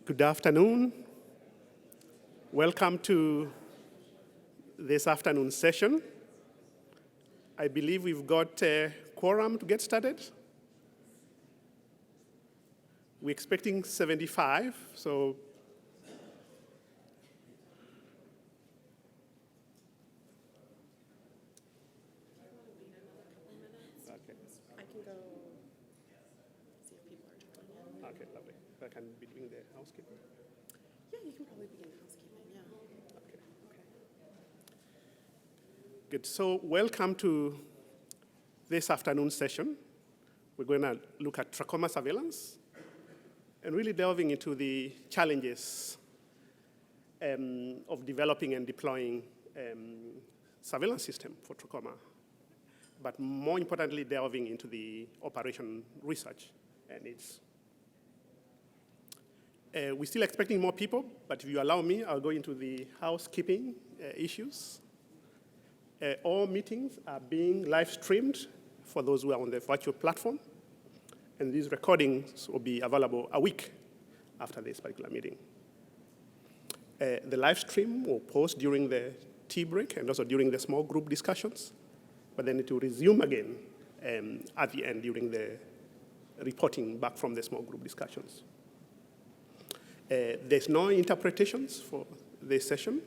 Good afternoon. Welcome to this afternoon session. I believe we've got a quorum to get started. We're expecting 75, so okay. I can go see if people are trickling in. Okay, lovely. I can be doing the housekeeping. Yeah, you can probably begin housekeeping, yeah. Okay. Good. So welcome to this afternoon session. We're going to look at trachoma surveillance and really delving into the challenges of developing and deploying surveillance system for trachoma, but more importantly, delving into the operation research and its. We're still expecting more people, but if you allow me, I'll go into the housekeeping issues. All meetings are being live streamed for those who are on the virtual platform, and these recordings will be available a week after this particular meeting. The live stream will post during the tea break and also during the small group discussions, but then it will resume again at the end during the reporting back from the small group discussions. There's no interpretations for this session.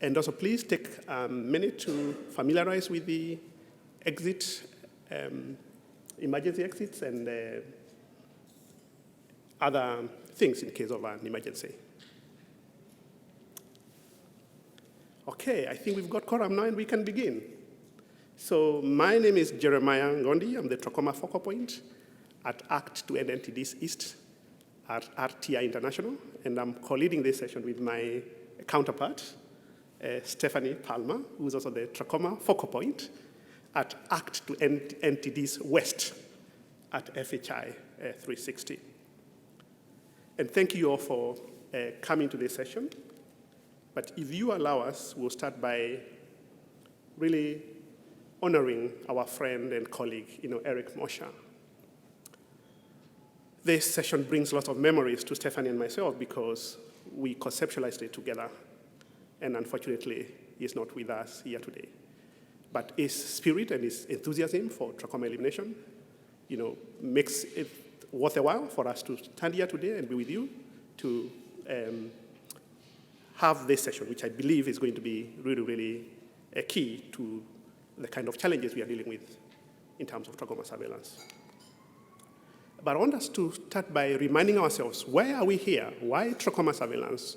And also please take a minute to familiarize with the exit, emergency exits and other things in case of an emergency. Okay, I think we've got quorum now and we can begin. So my name is Jeremiah Ngondi. I'm the trachoma focal point at ACT-2N-NTDs East at RTI International, and I'm co-leading this session with my counterpart, Stephanie Palmer, who's also the trachoma focal point at ACT-2N-NTDs West at FHI 360. And thank you all for coming to this session. But if you allow us, we'll start by really honoring our friend and colleague, Eric Mosher. This session brings lots of memories to Stephanie and myself because we conceptualized it together. And unfortunately, he's not with us here today. But his spirit and his enthusiasm for trachoma elimination, makes it worth a while for us to stand here today and be with you to have this session, which I believe is going to be really, really a key to the kind of challenges we are dealing with in terms of trachoma surveillance. But I want us to start by reminding ourselves, why are we here? Why trachoma surveillance?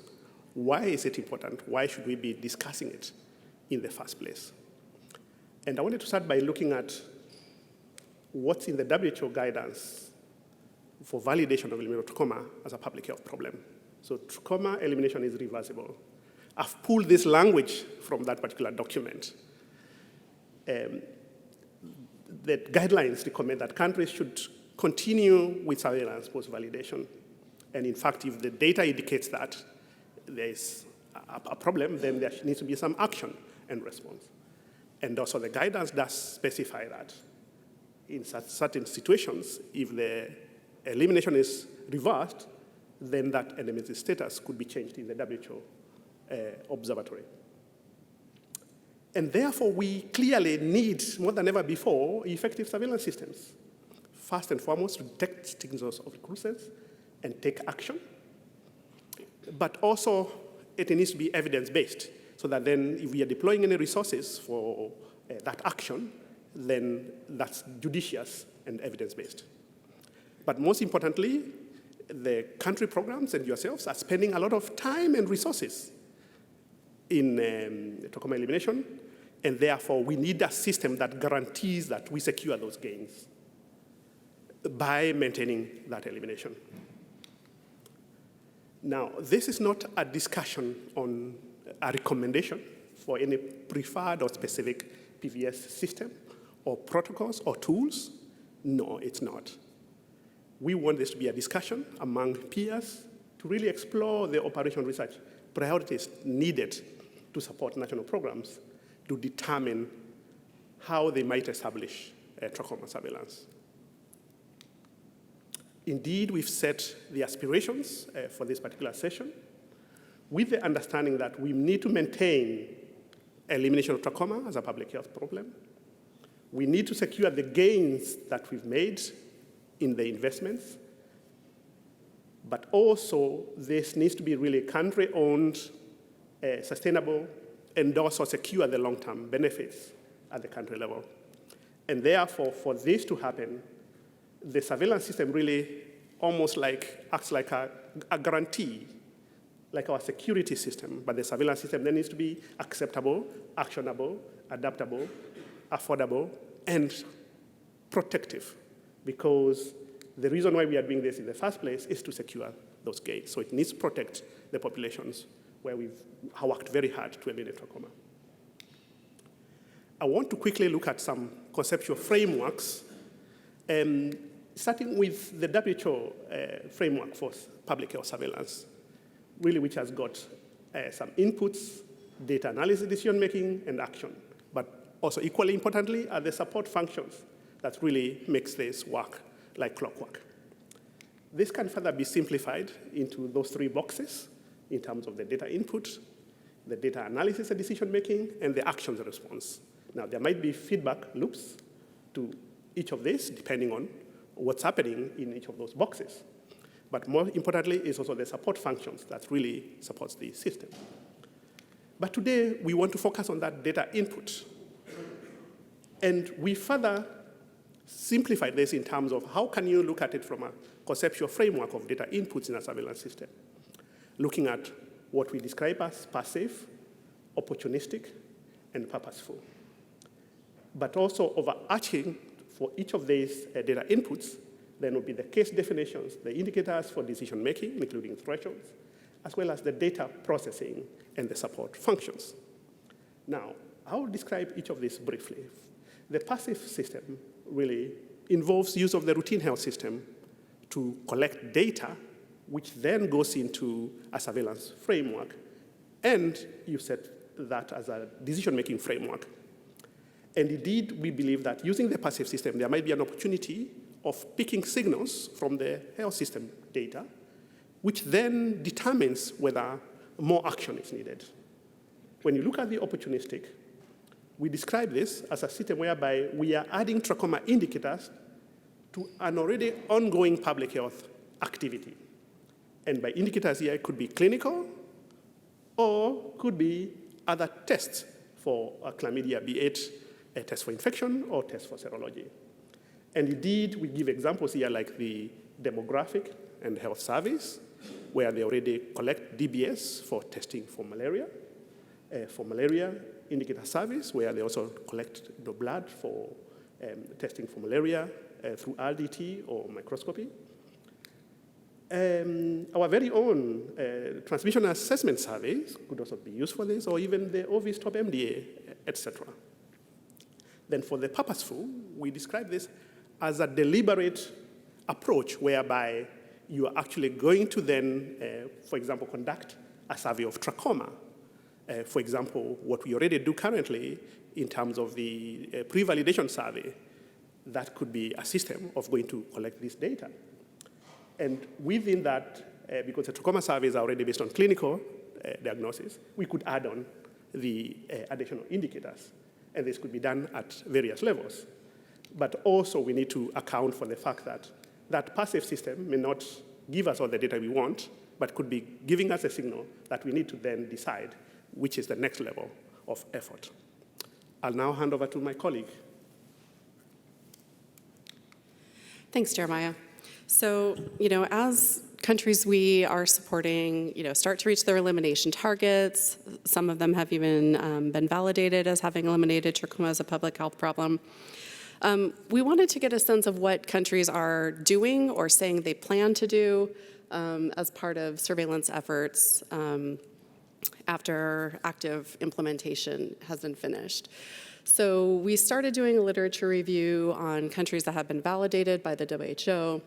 Why is it important? Why should we be discussing it in the first place? And I wanted to start by looking at what's in the WHO guidance for validation of elimination of trachoma as a public health problem. So trachoma elimination is reversible. I've pulled this language from that particular document. The guidelines recommend that countries should continue with surveillance post-validation. And in fact, if the data indicates that there's a problem, then there needs to be some action and response. And also the guidance does specify that in certain situations, if the elimination is reversed, then that endemicity status could be changed in the WHO observatory. And therefore, we clearly need, more than ever before, effective surveillance systems. First and foremost, to detect signals of recrudescence and take action. But also, it needs to be evidence-based, so that then if we are deploying any resources for that action, then that's judicious and evidence-based. But most importantly, the country programs and yourselves are spending a lot of time and resources in trachoma elimination, and therefore we need a system that guarantees that we secure those gains by maintaining that elimination. Now, this is not a discussion on a recommendation for any preferred or specific PVS system or protocols or tools. No, it's not. We want this to be a discussion among peers to really explore the operational research priorities needed to support national programs to determine how they might establish trachoma surveillance. Indeed, we've set the aspirations for this particular session with the understanding that we need to maintain elimination of trachoma as a public health problem. We need to secure the gains that we've made in the investments, but also this needs to be really country-owned, sustainable, and also secure the long-term benefits at the country level. And therefore, for this to happen, the surveillance system really almost acts like a guarantee, like our security system, but the surveillance system then needs to be acceptable, actionable, adaptable, affordable, and protective, because the reason why we are doing this in the first place is to secure those gains. So it needs to protect the populations where we've worked very hard to eliminate trachoma. I want to quickly look at some conceptual frameworks, starting with the WHO framework for public health surveillance, really which has got some inputs, data analysis, decision-making, and action. But also equally importantly are the support functions that really makes this work like clockwork. This can further be simplified into those three boxes in terms of the data input, the data analysis and decision-making, and the actions response. Now, there might be feedback loops to each of these, depending on what's happening in each of those boxes. But more importantly is also the support functions that really supports the system. But today, we want to focus on that data input. And we further simplify this in terms of how can you look at it from a conceptual framework of data inputs in a surveillance system, looking at what we describe as passive, opportunistic, and purposeful. But also overarching for each of these data inputs, then will be the case definitions, the indicators for decision-making, including thresholds, as well as the data processing and the support functions. Now, I will describe each of these briefly. The passive system really involves use of the routine health system to collect data, which then goes into a surveillance framework, and you set that as a decision-making framework. And indeed, we believe that using the passive system, there might be an opportunity of picking signals from the health system data, which then determines whether more action is needed. When you look at the opportunistic, we describe this as a system whereby we are adding trachoma indicators to an already ongoing public health activity. And by indicators here, it could be clinical or could be other tests for chlamydia, be it a test for infection or test for serology. And indeed, we give examples here like the demographic and health service, where they already collect DBS for testing for malaria indicator service, where they also collect the blood for testing for malaria through RDT or microscopy. Our very own transmission assessment surveys could also be used for this, or even the OV Stop MDA, etc. Then for the purposeful, we describe this as a deliberate approach whereby you are actually going to then, for example, conduct a survey of trachoma. For example, what we already do currently in terms of the pre-validation survey, that could be a system of going to collect this data. And within that, because the trachoma surveys are already based on clinical diagnosis, we could add on the additional indicators. And this could be done at various levels. But also we need to account for the fact that that passive system may not give us all the data we want, but could be giving us a signal that we need to then decide which is the next level of effort. I'll now hand over to my colleague. Thanks, Jeremiah. So, as countries we are supporting, start to reach their elimination targets, some of them have even been validated as having eliminated trachoma as a public health problem. We wanted to get a sense of what countries are doing or saying they plan to do as part of surveillance efforts after active implementation has been finished. So we started doing a literature review on countries that have been validated by the WHO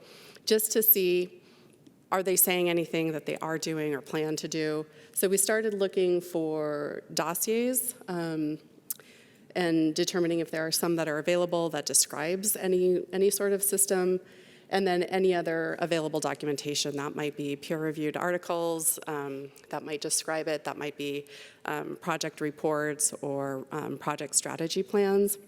just to see, are they saying anything that they are doing or plan to do? So we started looking for dossiers and determining if there are some that are available that describes any sort of system. And then any other available documentation. That might be peer-reviewed articles, that might describe it, that might be project reports or project strategy plans.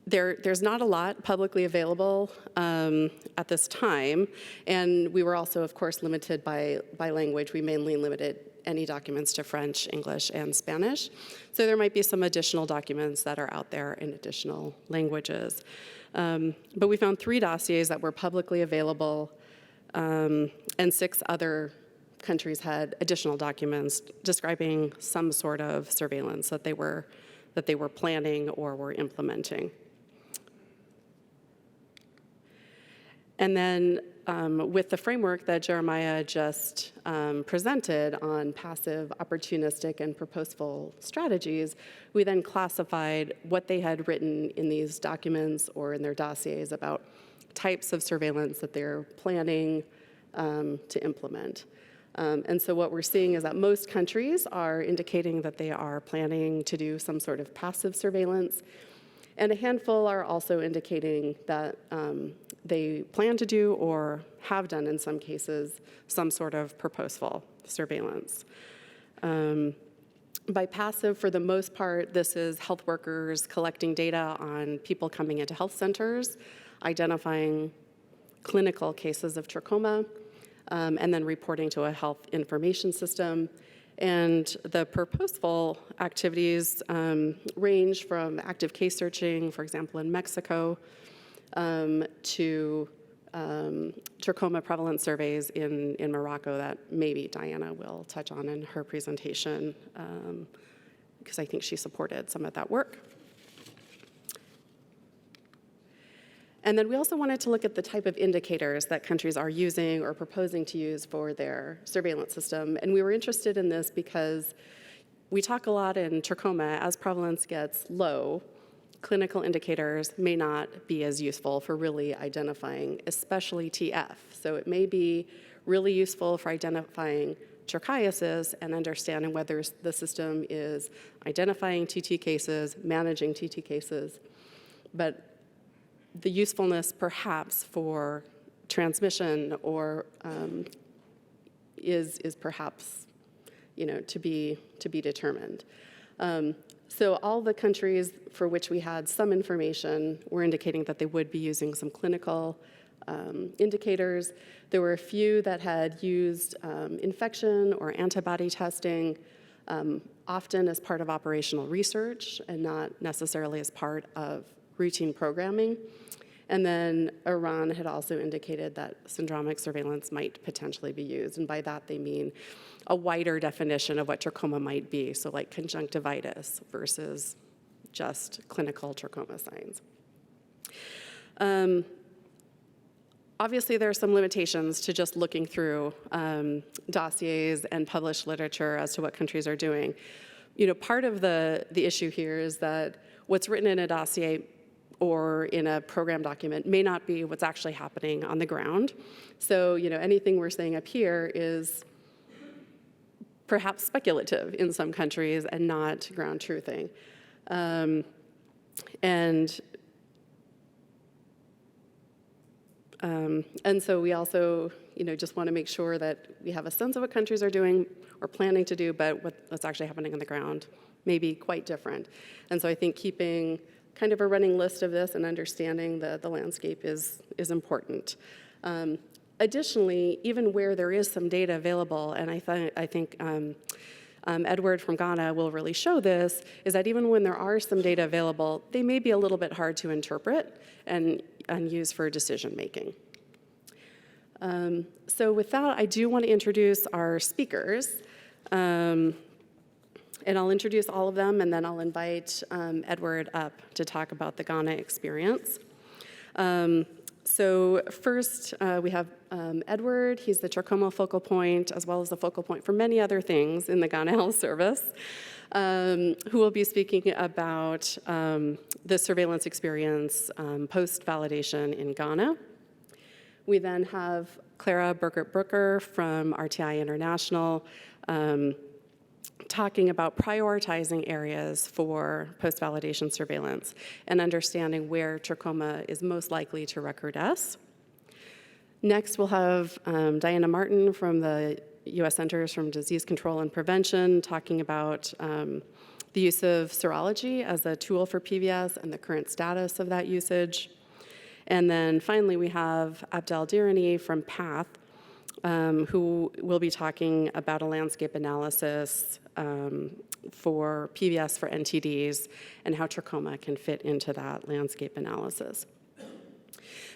There's not a lot publicly available at this time, and we were also, of course, limited by language. We mainly limited any documents to French, English, and Spanish. So there might be some additional documents that are out there in additional languages. But we found 3 dossiers that were publicly available, and 6 other countries had additional documents describing some sort of surveillance that they were planning or were implementing. And then with the framework that Jeremiah just presented on passive, opportunistic, and proposeful strategies, we then classified what they had written in these documents or in their dossiers about types of surveillance that they're planning to implement. And so what we're seeing is that most countries are indicating that they are planning to do some sort of passive surveillance, and a handful are also indicating that they plan to do or have done in some cases some sort of purposeful surveillance. By passive, for the most part, this is health workers collecting data on people coming into health centers, identifying clinical cases of trachoma, and then reporting to a health information system. And the purposeful activities range from active case searching, for example, in Mexico, to trachoma prevalence surveys in Morocco that maybe Diana will touch on in her presentation, because I think she supported some of that work. And then we also wanted to look at the type of indicators that countries are using or proposing to use for their surveillance system. And we were interested in this because we talk a lot in trachoma, as prevalence gets low, clinical indicators may not be as useful for really identifying, especially TF. So it may be really useful for identifying trichiasis and understanding whether the system is identifying TT cases, managing TT cases, but the usefulness perhaps for transmission or is perhaps, to be determined. So all the countries for which we had some information were indicating that they would be using some clinical indicators. There were a few that had used infection or antibody testing, often as part of operational research and not necessarily as part of routine programming. And then Iran had also indicated that syndromic surveillance might potentially be used. And by that, they mean a wider definition of what trachoma might be, so like conjunctivitis versus just clinical trachoma signs. Obviously, there are some limitations to just looking through dossiers and published literature as to what countries are doing. Part of the issue here is that what's written in a dossier or in a program document may not be what's actually happening on the ground. So, anything we're saying up here is perhaps speculative in some countries and not ground truthing. And so we also, just want to make sure that we have a sense of what countries are doing or planning to do, but what's actually happening on the ground may be quite different. And so I think keeping kind of a running list of this and understanding the landscape is important. Additionally, even where there is some data available, and I think Edward from Ghana will really show this, is that even when there are some data available, they may be a little bit hard to interpret and use for decision making. So with that, I do want to introduce our speakers. And I'll introduce all of them, and then I'll invite Edward up to talk about the Ghana experience. So first, we have Edward. He's the trachoma focal point, as well as the focal point for many other things in the Ghana Health Service, who will be speaking about the surveillance experience post-validation in Ghana. We then have Clara Burkert-Brooker from RTI International, talking about prioritizing areas for post-validation surveillance and understanding where trachoma is most likely to recrudesce. Next, we'll have Diana Martin from the U.S. Centers for Disease Control and Prevention talking about the use of serology as a tool for PVS and the current status of that usage. And then finally, we have Abdel Dirani from PATH, who will be talking about a landscape analysis for PVS for NTDs and how trachoma can fit into that landscape analysis.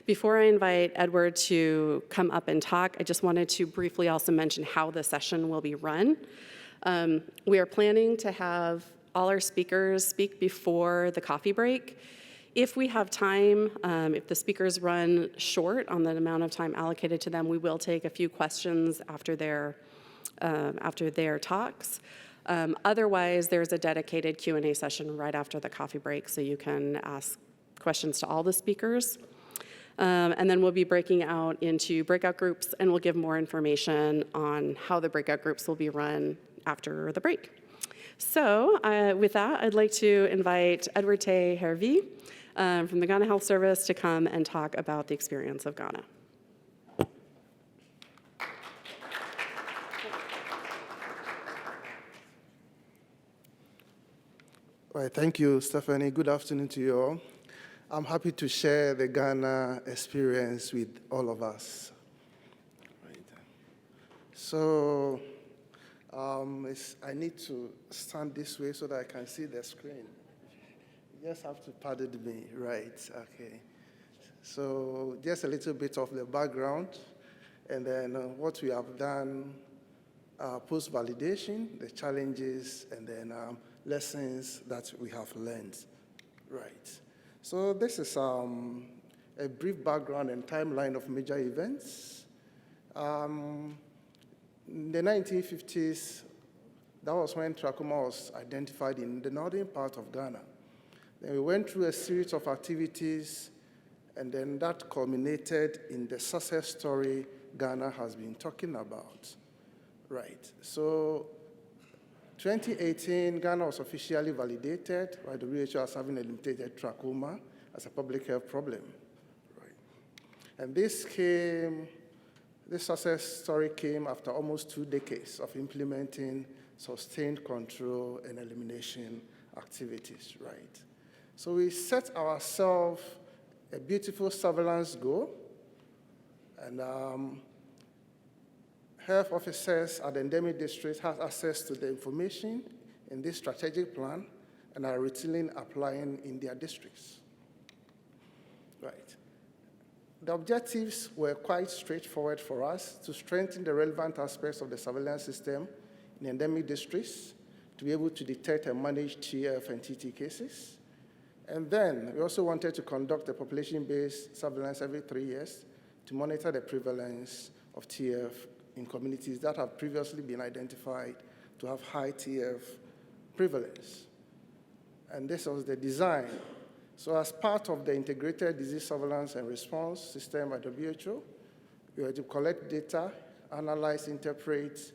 Before I invite Edward to come up and talk, I just wanted to briefly also mention how the session will be run. We are planning to have all our speakers speak before the coffee break. If we have time, if the speakers run short on the amount of time allocated to them, we will take a few questions after their talks. Otherwise, there's a dedicated Q&A session right after the coffee break, so you can ask questions to all the speakers. And then we'll be breaking out into breakout groups, and we'll give more information on how the breakout groups will be run after the break. So with that, I'd like to invite Edward Tay Hervey from the Ghana Health Service to come and talk about the experience of Ghana. All right, thank you, Stephanie. Good afternoon to you all. I'm happy to share the Ghana experience with all of us. Right. So I need to stand this way so that I can see the screen. You just have to pardon me, right? Okay. So just a little bit of the background, and then what we have done, post-validation, the challenges, and then lessons that we have learned, right? So this is a brief background and timeline of major events. In the 1950s, that was when trachoma was identified in the northern part of Ghana. Then we went through a series of activities, and then that culminated in the success story Ghana has been talking about. Right. So 2018, Ghana was officially validated by the WHO as having eliminated trachoma as a public health problem. Right. And this success story came after almost 2 decades of implementing sustained control and elimination activities. Right. So we set ourselves a beautiful surveillance goal, and health officers at the endemic districts have access to the information in this strategic plan and are routinely applying in their districts. Right. The objectives were quite straightforward for us: to strengthen the relevant aspects of the surveillance system in endemic districts, to be able to detect and manage TF and TT cases. And then we also wanted to conduct a population-based surveillance every 3 years to monitor the prevalence of TF in communities that have previously been identified to have high TF prevalence. And this was the design. So as part of the integrated disease surveillance and response system at WHO, we were to collect data, analyze, interpret,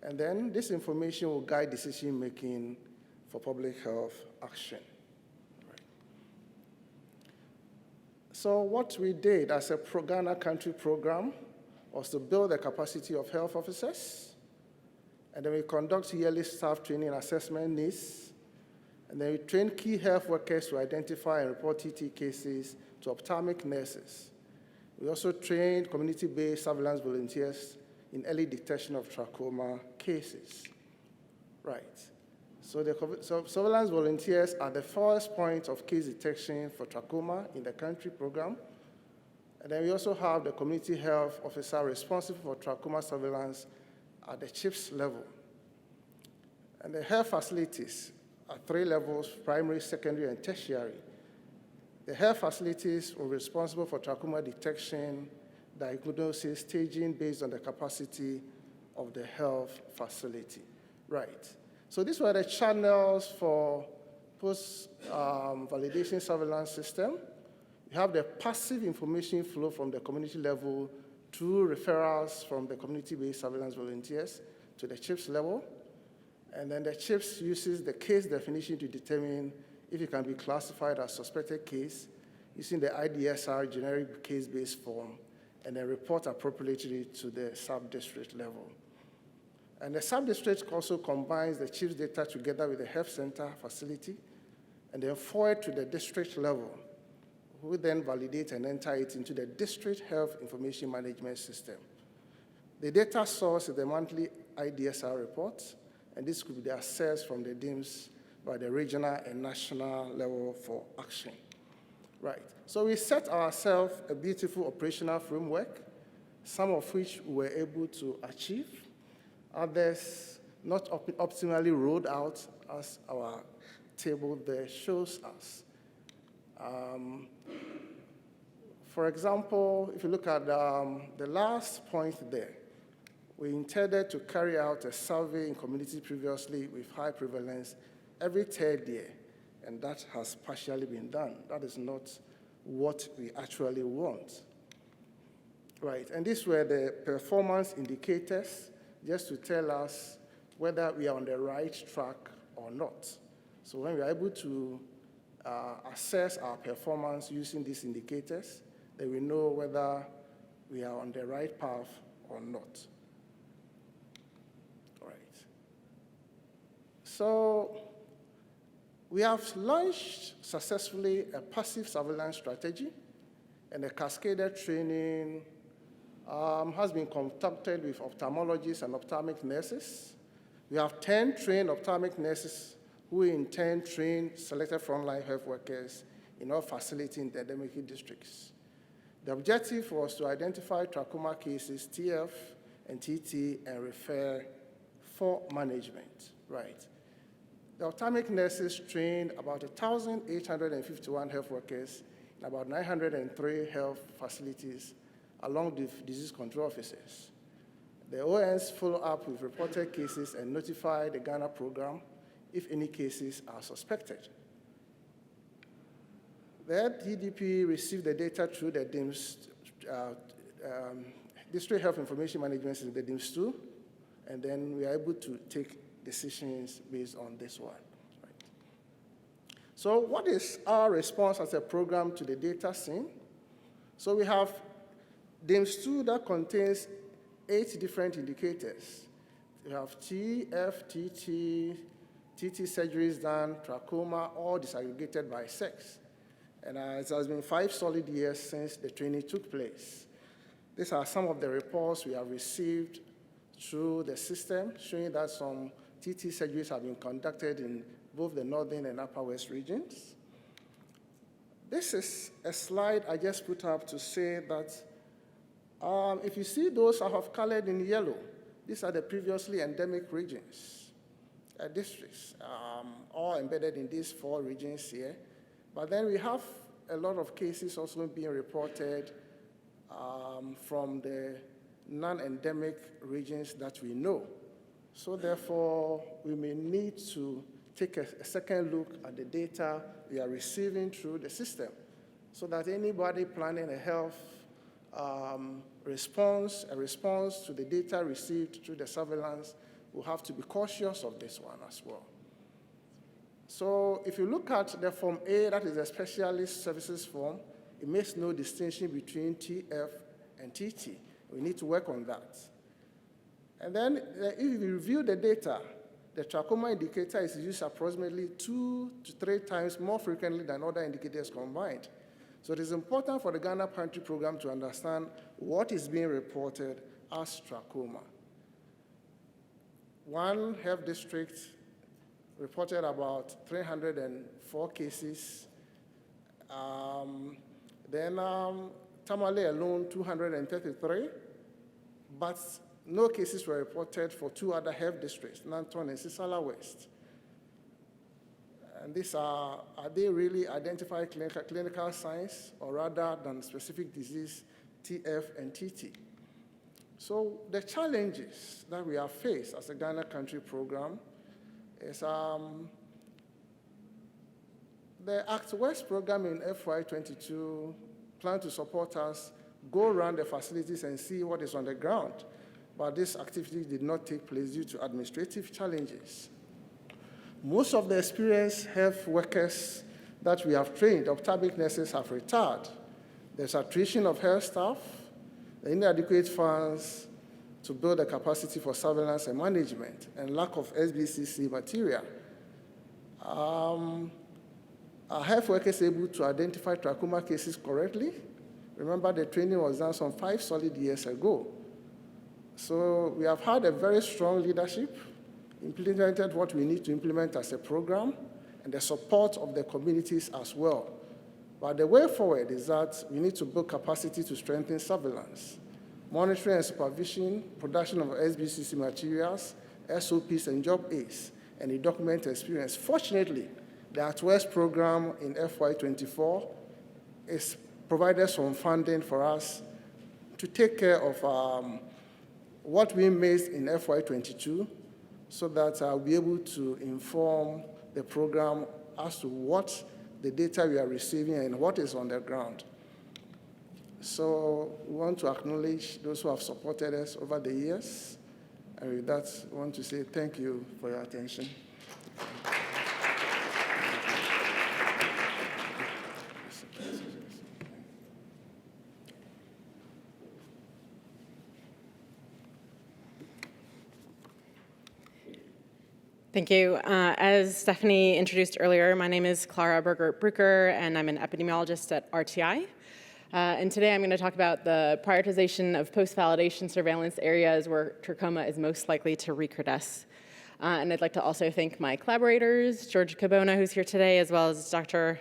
and then this information will guide decision-making for public health action. Right. So what we did as a Ghana country program was to build the capacity of health officers, and then we conduct yearly staff training and assessment needs, and then we train key health workers to identify and report TT cases to ophthalmic nurses. We also trained community-based surveillance volunteers in early detection of trachoma cases. Right. So surveillance volunteers are the first point of case detection for trachoma in the country program. And then we also have the community health officer responsible for trachoma surveillance at the CHIPS level. And the health facilities are 3 levels: primary, secondary, and tertiary. The health facilities were responsible for trachoma detection, diagnosis, staging based on the capacity of the health facility. Right. So these were the channels for post-validation surveillance system. You have the passive information flow from the community level through referrals from the community-based surveillance volunteers to the CHIPS level. And then the CHIPS uses the case definition to determine if it can be classified as suspected case using the IDSR generic case-based form, and then report appropriately to the sub-district level. And the sub-district also combines the CHIPS data together with the health center facility, and then forward to the district level, who then validate and enter it into the district health information management system. The data source is the monthly IDSR reports, and this could be accessed from the DIMS by the regional and national level for action. Right, so we set ourselves a beautiful operational framework, some of which we were able to achieve, others not optimally rolled out, as our table there shows us. For example, if you look at the last point there, we intended to carry out a survey in community previously with high prevalence every third year, and that has partially been done. That is not what we actually want. Right, and these were the performance indicators, just to tell us whether we are on the right track or not. So when we are able to assess our performance using these indicators, then we know whether we are on the right path or not. All right. So we have launched successfully a passive surveillance strategy, and a cascaded training has been conducted with ophthalmologists and ophthalmic nurses. We have 10 trained ophthalmic nurses who in turn train selected frontline health workers in all facilities in the endemic districts. The objective was to identify trachoma cases, TF and TT, and refer for management, right? The ophthalmic nurses trained about 1,851 health workers in about 903 health facilities, along with disease control officers. The ONs follow up with reported cases and notify the Ghana program if any cases are suspected. The DDP received the data through the DIMS, District Health Information Management System, the DIMS2, and then we are able to take decisions based on this one. Right. So what is our response as a program to the data scene? So we have DIMS2 that contains 8 different indicators. We have T, F, TT, TT surgeries done, trachoma, all disaggregated by sex. And it has been 5 solid years since the training took place. These are some of the reports we have received through the system, showing that some TT surgeries have been conducted in both the northern and upper west regions. This is a slide I just put up to say that if you see those I have colored in yellow, these are the previously endemic regions, districts, all embedded in these 4 regions here. But then we have a lot of cases also being reported from the non-endemic regions that we know. So therefore, we may need to take a second look at the data we are receiving through the system, so that anybody planning a health response to the data received through the surveillance will have to be cautious of this one as well. So if you look at the Form A, that is the Specialist Services Form, it makes no distinction between TF and TT. We need to work on that. And then if you review the data, the trachoma indicator is used approximately 2 to 3 times more frequently than other indicators combined. So it is important for the Ghana Pantry Program to understand what is being reported as trachoma. One health district reported about 304 cases. Tamale alone, 233. But no cases were reported for 2 other health districts, Nanton and Sisala West. And these are they really identify clinical signs, or rather than specific disease, TF and TT? So the challenges that we have faced as a Ghana Country Program is the Act West program in FY22 planned to support us go around the facilities and see what is on the ground. But this activity did not take place due to administrative challenges. Most of the experienced health workers that we have trained, ophthalmic nurses, have retired. There's attrition of health staff, inadequate funds to build the capacity for surveillance and management, and lack of SBCC material. Are health workers able to identify trachoma cases correctly? Remember, the training was done some 5 solid years ago. So we have had a very strong leadership, implemented what we need to implement as a program, and the support of the communities as well. But the way forward is that we need to build capacity to strengthen surveillance, monitoring and supervision, production of SBCC materials, SOPs, and job aids, and a document experience. Fortunately, the At-West program in FY24 is provided some funding for us to take care of what we missed in FY22, so that I'll be able to inform the program as to what the data we are receiving and what is on the ground. So we want to acknowledge those who have supported us over the years. And with that, I want to say thank you for your attention. Thank you. As Stephanie introduced earlier, my name is Clara Berger-Brucker, and I'm an epidemiologist at RTI. And today I'm going to talk about the prioritization of post-validation surveillance areas where trachoma is most likely to recrudesce. And I'd like to also thank my collaborators, George Cabona, who's here today, as well as Dr.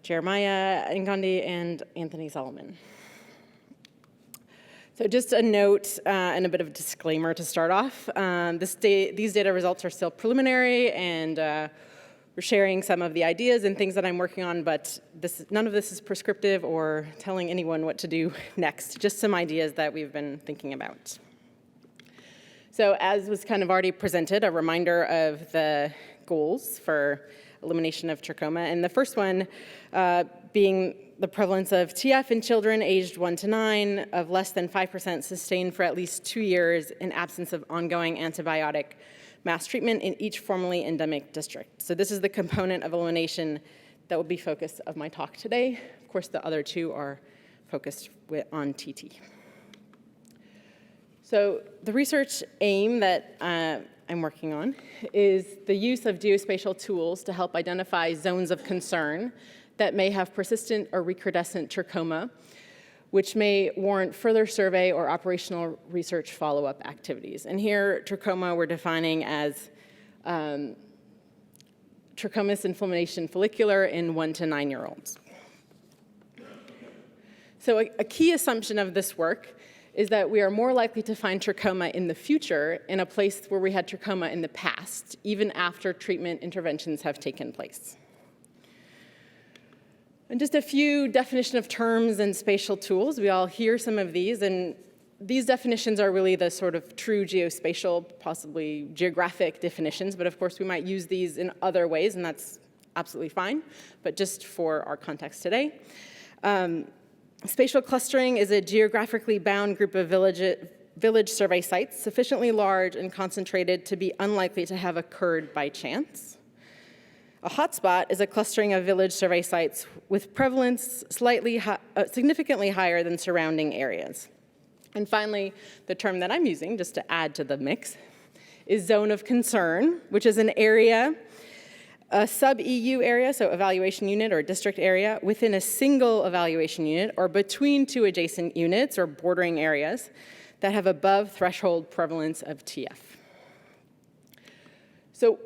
Jeremiah Ngondi and Anthony Solomon. So just a note and a bit of a disclaimer to start off. These data results are still preliminary, and we're sharing some of the ideas and things that I'm working on, but none of this is prescriptive or telling anyone what to do next, just some ideas that we've been thinking about. So as was kind of already presented, a reminder of the goals for elimination of trachoma, and the first one being the prevalence of TF in children aged 1 to 9 of less than 5% sustained for at least 2 years in absence of ongoing antibiotic mass treatment in each formerly endemic district. So this is the component of elimination that will be focus of my talk today. Of course, the other two are focused on TT. So the research aim that I'm working on is the use of geospatial tools to help identify zones of concern that may have persistent or recrudescent trachoma, which may warrant further survey or operational research follow-up activities. And here, trachoma we're defining as trichomatous inflammation follicular in 1 to 9-year-olds. So a key assumption of this work is that we are more likely to find trachoma in the future in a place where we had trachoma in the past, even after treatment interventions have taken place. And just a few definition of terms and spatial tools. We all hear some of these, and these definitions are really the sort of true geospatial, possibly geographic definitions, but of course we might use these in other ways, and that's absolutely fine, but just for our context today. Spatial clustering is a geographically bound group of village survey sites sufficiently large and concentrated to be unlikely to have occurred by chance. A hotspot is a clustering of village survey sites with prevalence significantly higher than surrounding areas. And finally, the term that I'm using, just to add to the mix, is zone of concern, which is an area, a sub-EU area, so evaluation unit or district area, within a single evaluation unit or between 2 adjacent units or bordering areas that have above threshold prevalence of TF. So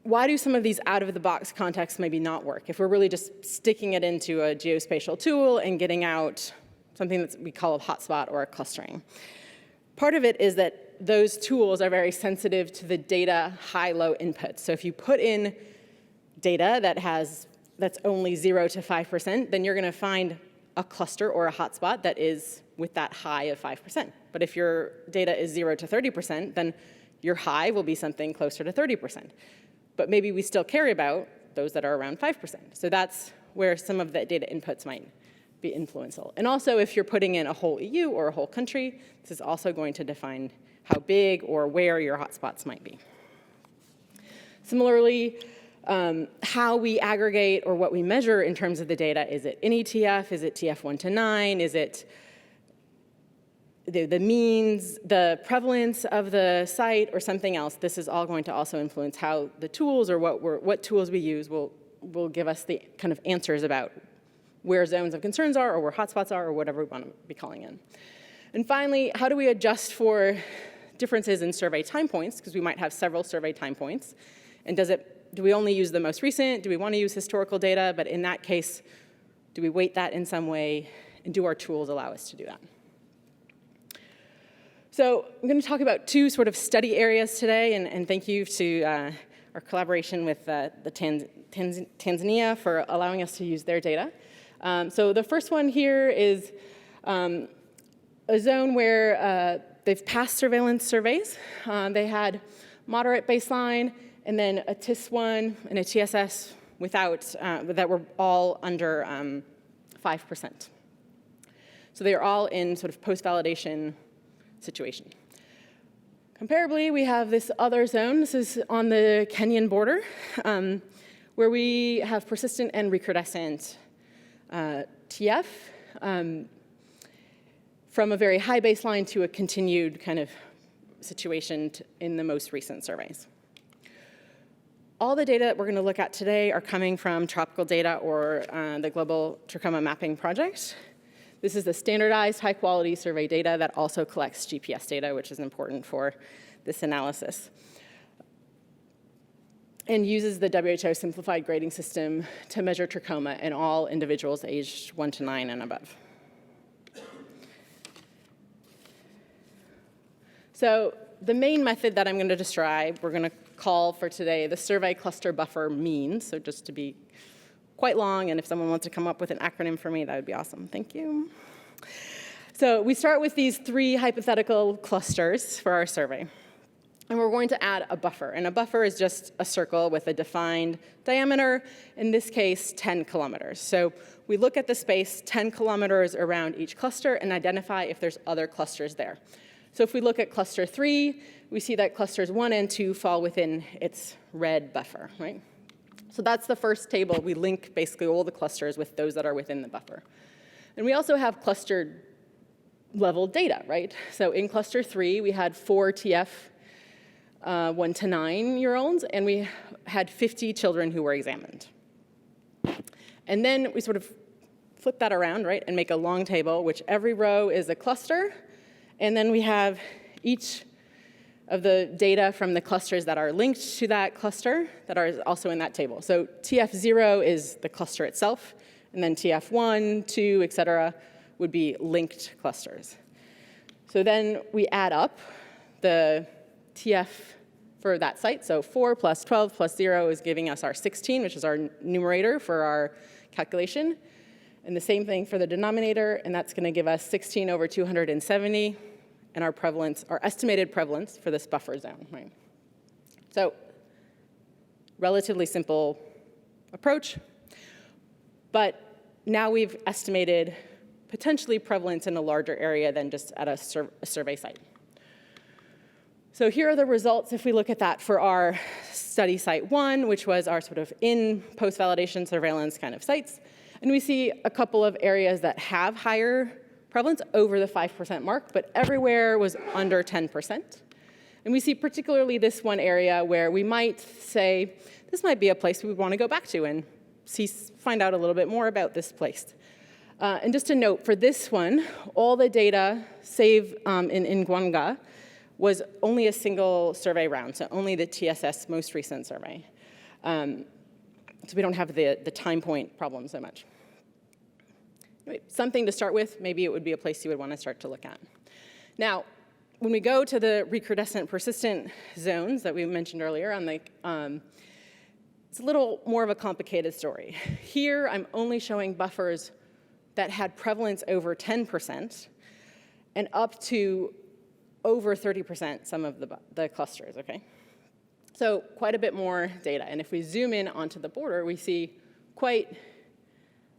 why do some of these out-of-the-box contexts maybe not work if we're really just sticking it into a geospatial tool and getting out something that we call a hotspot or a clustering? Part of it is that those tools are very sensitive to the data high-low input. So if you put in data that's only 0 to 5%, then you're going to find a cluster or a hotspot that is with that high of 5%. But if your data is 0 to 30%, then your high will be something closer to 30%. But maybe we still care about those that are around 5%. So that's where some of the data inputs might be influential. And also, if you're putting in a whole EU or a whole country, this is also going to define how big or where your hotspots might be. Similarly, how we aggregate or what we measure in terms of the data, is it NETF, is it TF 1 to 9, is it the means, the prevalence of the site, or something else? This is all going to also influence how the tools or what tools we use will give us the kind of answers about where zones of concerns are or where hotspots are or whatever we want to be calling in. And finally, how do we adjust for differences in survey time points, because we might have several survey time points, and do we only use the most recent? Do we want to use historical data? But in that case, do we weight that in some way, and do our tools allow us to do that? So I'm going to talk about two sort of study areas today, and thank you to our collaboration with Tanzania for allowing us to use their data. So the first one here is a zone where they've passed surveillance surveys. They had moderate baseline, and then a TIS1 and a TSS that were all under 5%. So they are all in sort of post-validation situation. Comparably, we have this other zone. This is on the Kenyan border, where we have persistent and recrudescent TF from a very high baseline to a continued kind of situation in the most recent surveys. All the data that we're going to look at today are coming from tropical data or the Global Trachoma Mapping Project. This is the standardized high-quality survey data that also collects GPS data, which is important for this analysis, and uses the WHO simplified grading system to measure trachoma in all individuals aged 1 to 9 and above. So the main method that I'm going to describe, we're going to call for today the survey cluster buffer mean. So just to be quite long, and if someone wants to come up with an acronym for me, that would be awesome. Thank you. So we start with these 3 hypothetical clusters for our survey. And we're going to add a buffer. And a buffer is just a circle with a defined diameter, in this case, 10 kilometers. So we look at the space 10 kilometers around each cluster and identify if there's other clusters there. So if we look at cluster 3, we see that clusters 1 and 2 fall within its red buffer, right? So that's the first table. We link basically all the clusters with those that are within the buffer. And we also have cluster level data, right? So in cluster 3, we had 4 TF 1 to 9-year-olds, and we had 50 children who were examined. And then we sort of flip that around, right, and make a long table, which every row is a cluster. And then we have each of the data from the clusters that are linked to that cluster that are also in that table. So TF0 is the cluster itself, and then TF1, 2, et cetera, would be linked clusters. So then we add up the TF for that site. So 4 plus 12 plus 0 is giving us our 16, which is our numerator for our calculation. And the same thing for the denominator, and that's going to give us 16 over 270, and our prevalence, our estimated prevalence for this buffer zone, right? So relatively simple approach, but now we've estimated potentially prevalence in a larger area than just at a survey site. So here are the results if we look at that for our study site 1, which was our sort of in post-validation surveillance kind of sites. And we see a couple of areas that have higher prevalence over the 5% mark, but everywhere was under 10%. And we see particularly this one area where we might say, this might be a place we would want to go back to and find out a little bit more about this place. And just a note, for this one, all the data, save in Gwanga, was only a single survey round, so only the TSS most recent survey. So we don't have the time point problem so much. Anyway, something to start with, maybe it would be a place you would want to start to look at. Now, when we go to the recrudescent persistent zones that we mentioned earlier, it's a little more of a complicated story. Here, I'm only showing buffers that had prevalence over 10% and up to over 30% some of the clusters, okay? So quite a bit more data. And if we zoom in onto the border, we see quite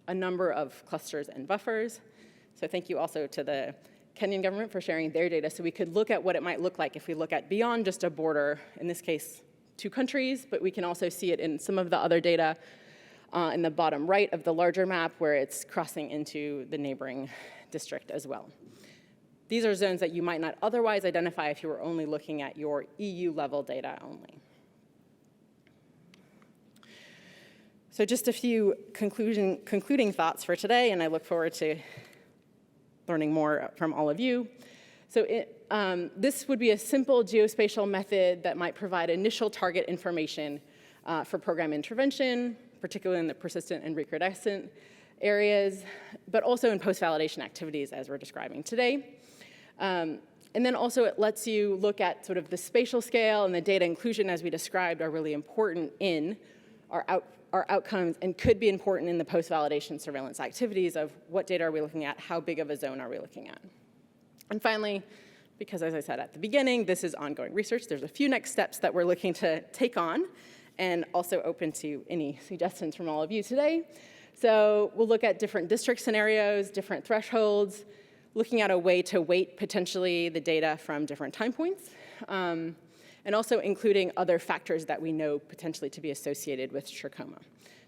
a number of clusters and buffers. So thank you also to the Kenyan government for sharing their data so we could look at what it might look like if we look at beyond just a border, in this case, two countries, but we can also see it in some of the other data in the bottom right of the larger map where it's crossing into the neighboring district as well. These are zones that you might not otherwise identify if you were only looking at your EU-level data only. So just a few concluding thoughts for today, and I look forward to learning more from all of you. So this would be a simple geospatial method that might provide initial target information for program intervention, particularly in the persistent and recrudescent areas, but also in post-validation activities as we're describing today. And then also it lets you look at sort of the spatial scale, and the data inclusion as we described are really important in our outcomes and could be important in the post-validation surveillance activities of what data are we looking at, how big of a zone are we looking at. And finally, because as I said at the beginning, this is ongoing research, there's a few next steps that we're looking to take on, and also open to any suggestions from all of you today. So we'll look at different district scenarios, different thresholds, looking at a way to weight potentially the data from different time points, and also including other factors that we know potentially to be associated with trachoma,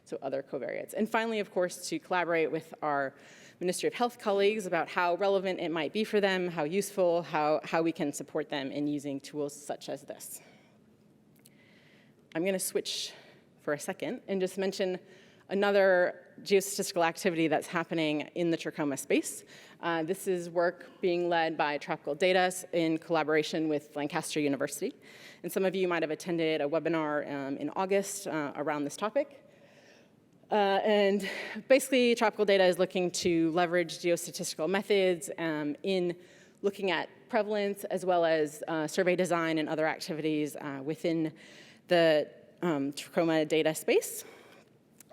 so other covariates. And finally, of course, to collaborate with our Ministry of Health colleagues about how relevant it might be for them, how useful, how we can support them in using tools such as this. I'm going to switch for a second and just mention another geostatistical activity that's happening in the trachoma space. This is work being led by Tropical Data in collaboration with Lancaster University. And some of you might have attended a webinar in August around this topic. And basically, Tropical Data is looking to leverage geostatistical methods in looking at prevalence as well as survey design and other activities within the trachoma data space.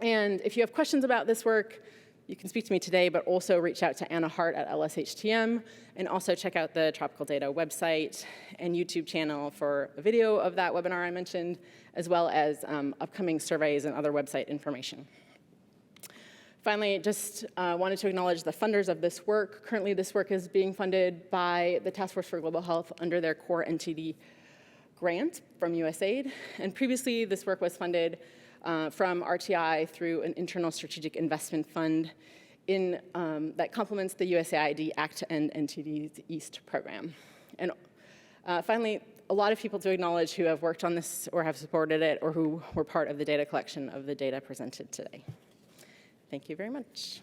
And if you have questions about this work, you can speak to me today, but also reach out to Anna Hart at LSHTM, and also check out the Tropical Data website and YouTube channel for a video of that webinar I mentioned, as well as upcoming surveys and other website information. Finally, just wanted to acknowledge the funders of this work. Currently, this work is being funded by the Task Force for Global Health under their COR-NTD grant from USAID. And previously, this work was funded from RTI through an internal strategic investment fund that complements the USAID Act to End NTD's East program. And finally, a lot of people to acknowledge who have worked on this or have supported it or who were part of the data collection of the data presented today. Thank you very much.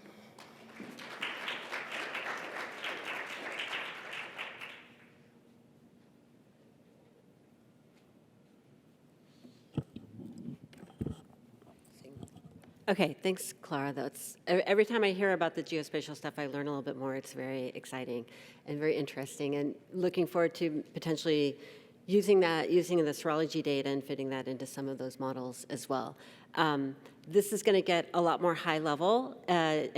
Okay, thanks, Clara. That's every time I hear about the geospatial stuff, I learn a little bit more. It's very exciting and very interesting, and looking forward to potentially using the serology data and fitting that into some of those models as well. This is going to get a lot more high level and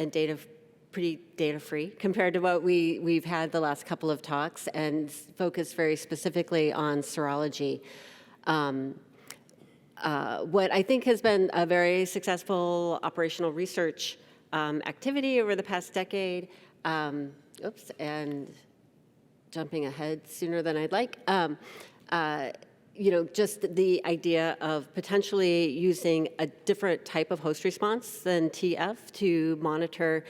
pretty data-free compared to what we've had the last couple of talks, and focus very specifically on serology. What I think has been a very successful operational research activity over the past decade, and jumping ahead sooner than I'd like, just the idea of potentially using a different type of host response than TF to monitor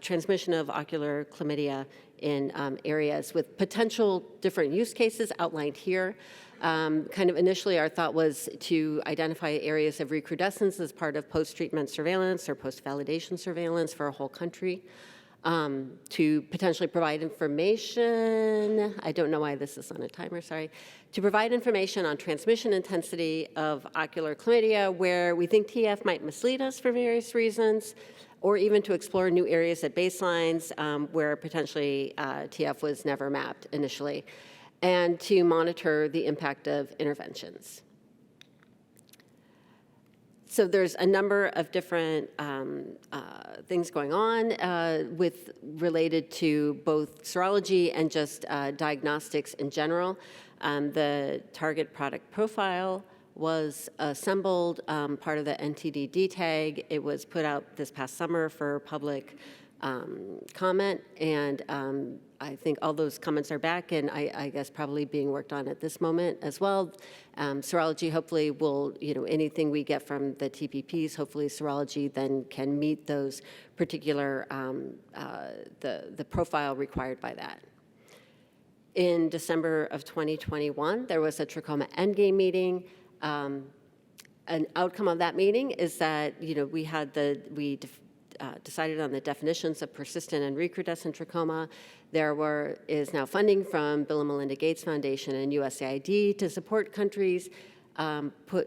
transmission of ocular chlamydia in areas with potential different use cases outlined here. Kind of initially, our thought was to identify areas of recrudescence as part of post-treatment surveillance or post-validation surveillance for a whole country, to potentially provide information. I don't know why this is on a timer, sorry. To provide information on transmission intensity of ocular chlamydia where we think TF might mislead us for various reasons, or even to explore new areas at baselines where potentially TF was never mapped initially, and to monitor the impact of interventions. So there's a number of different things going on related to both serology and just diagnostics in general. The target product profile was assembled, part of the NTD tag. It was put out this past summer for public comment, and I think all those comments are back, and I guess probably being worked on at this moment as well. Serology hopefully will, anything we get from the TPPs, hopefully serology then can meet those particular, the profile required by that. In December of 2021, there was a Trachoma endgame meeting. An outcome of that meeting is that, we decided on the definitions of persistent and recrudescent trachoma. There is now funding from Bill and Melinda Gates Foundation and USAID to support countries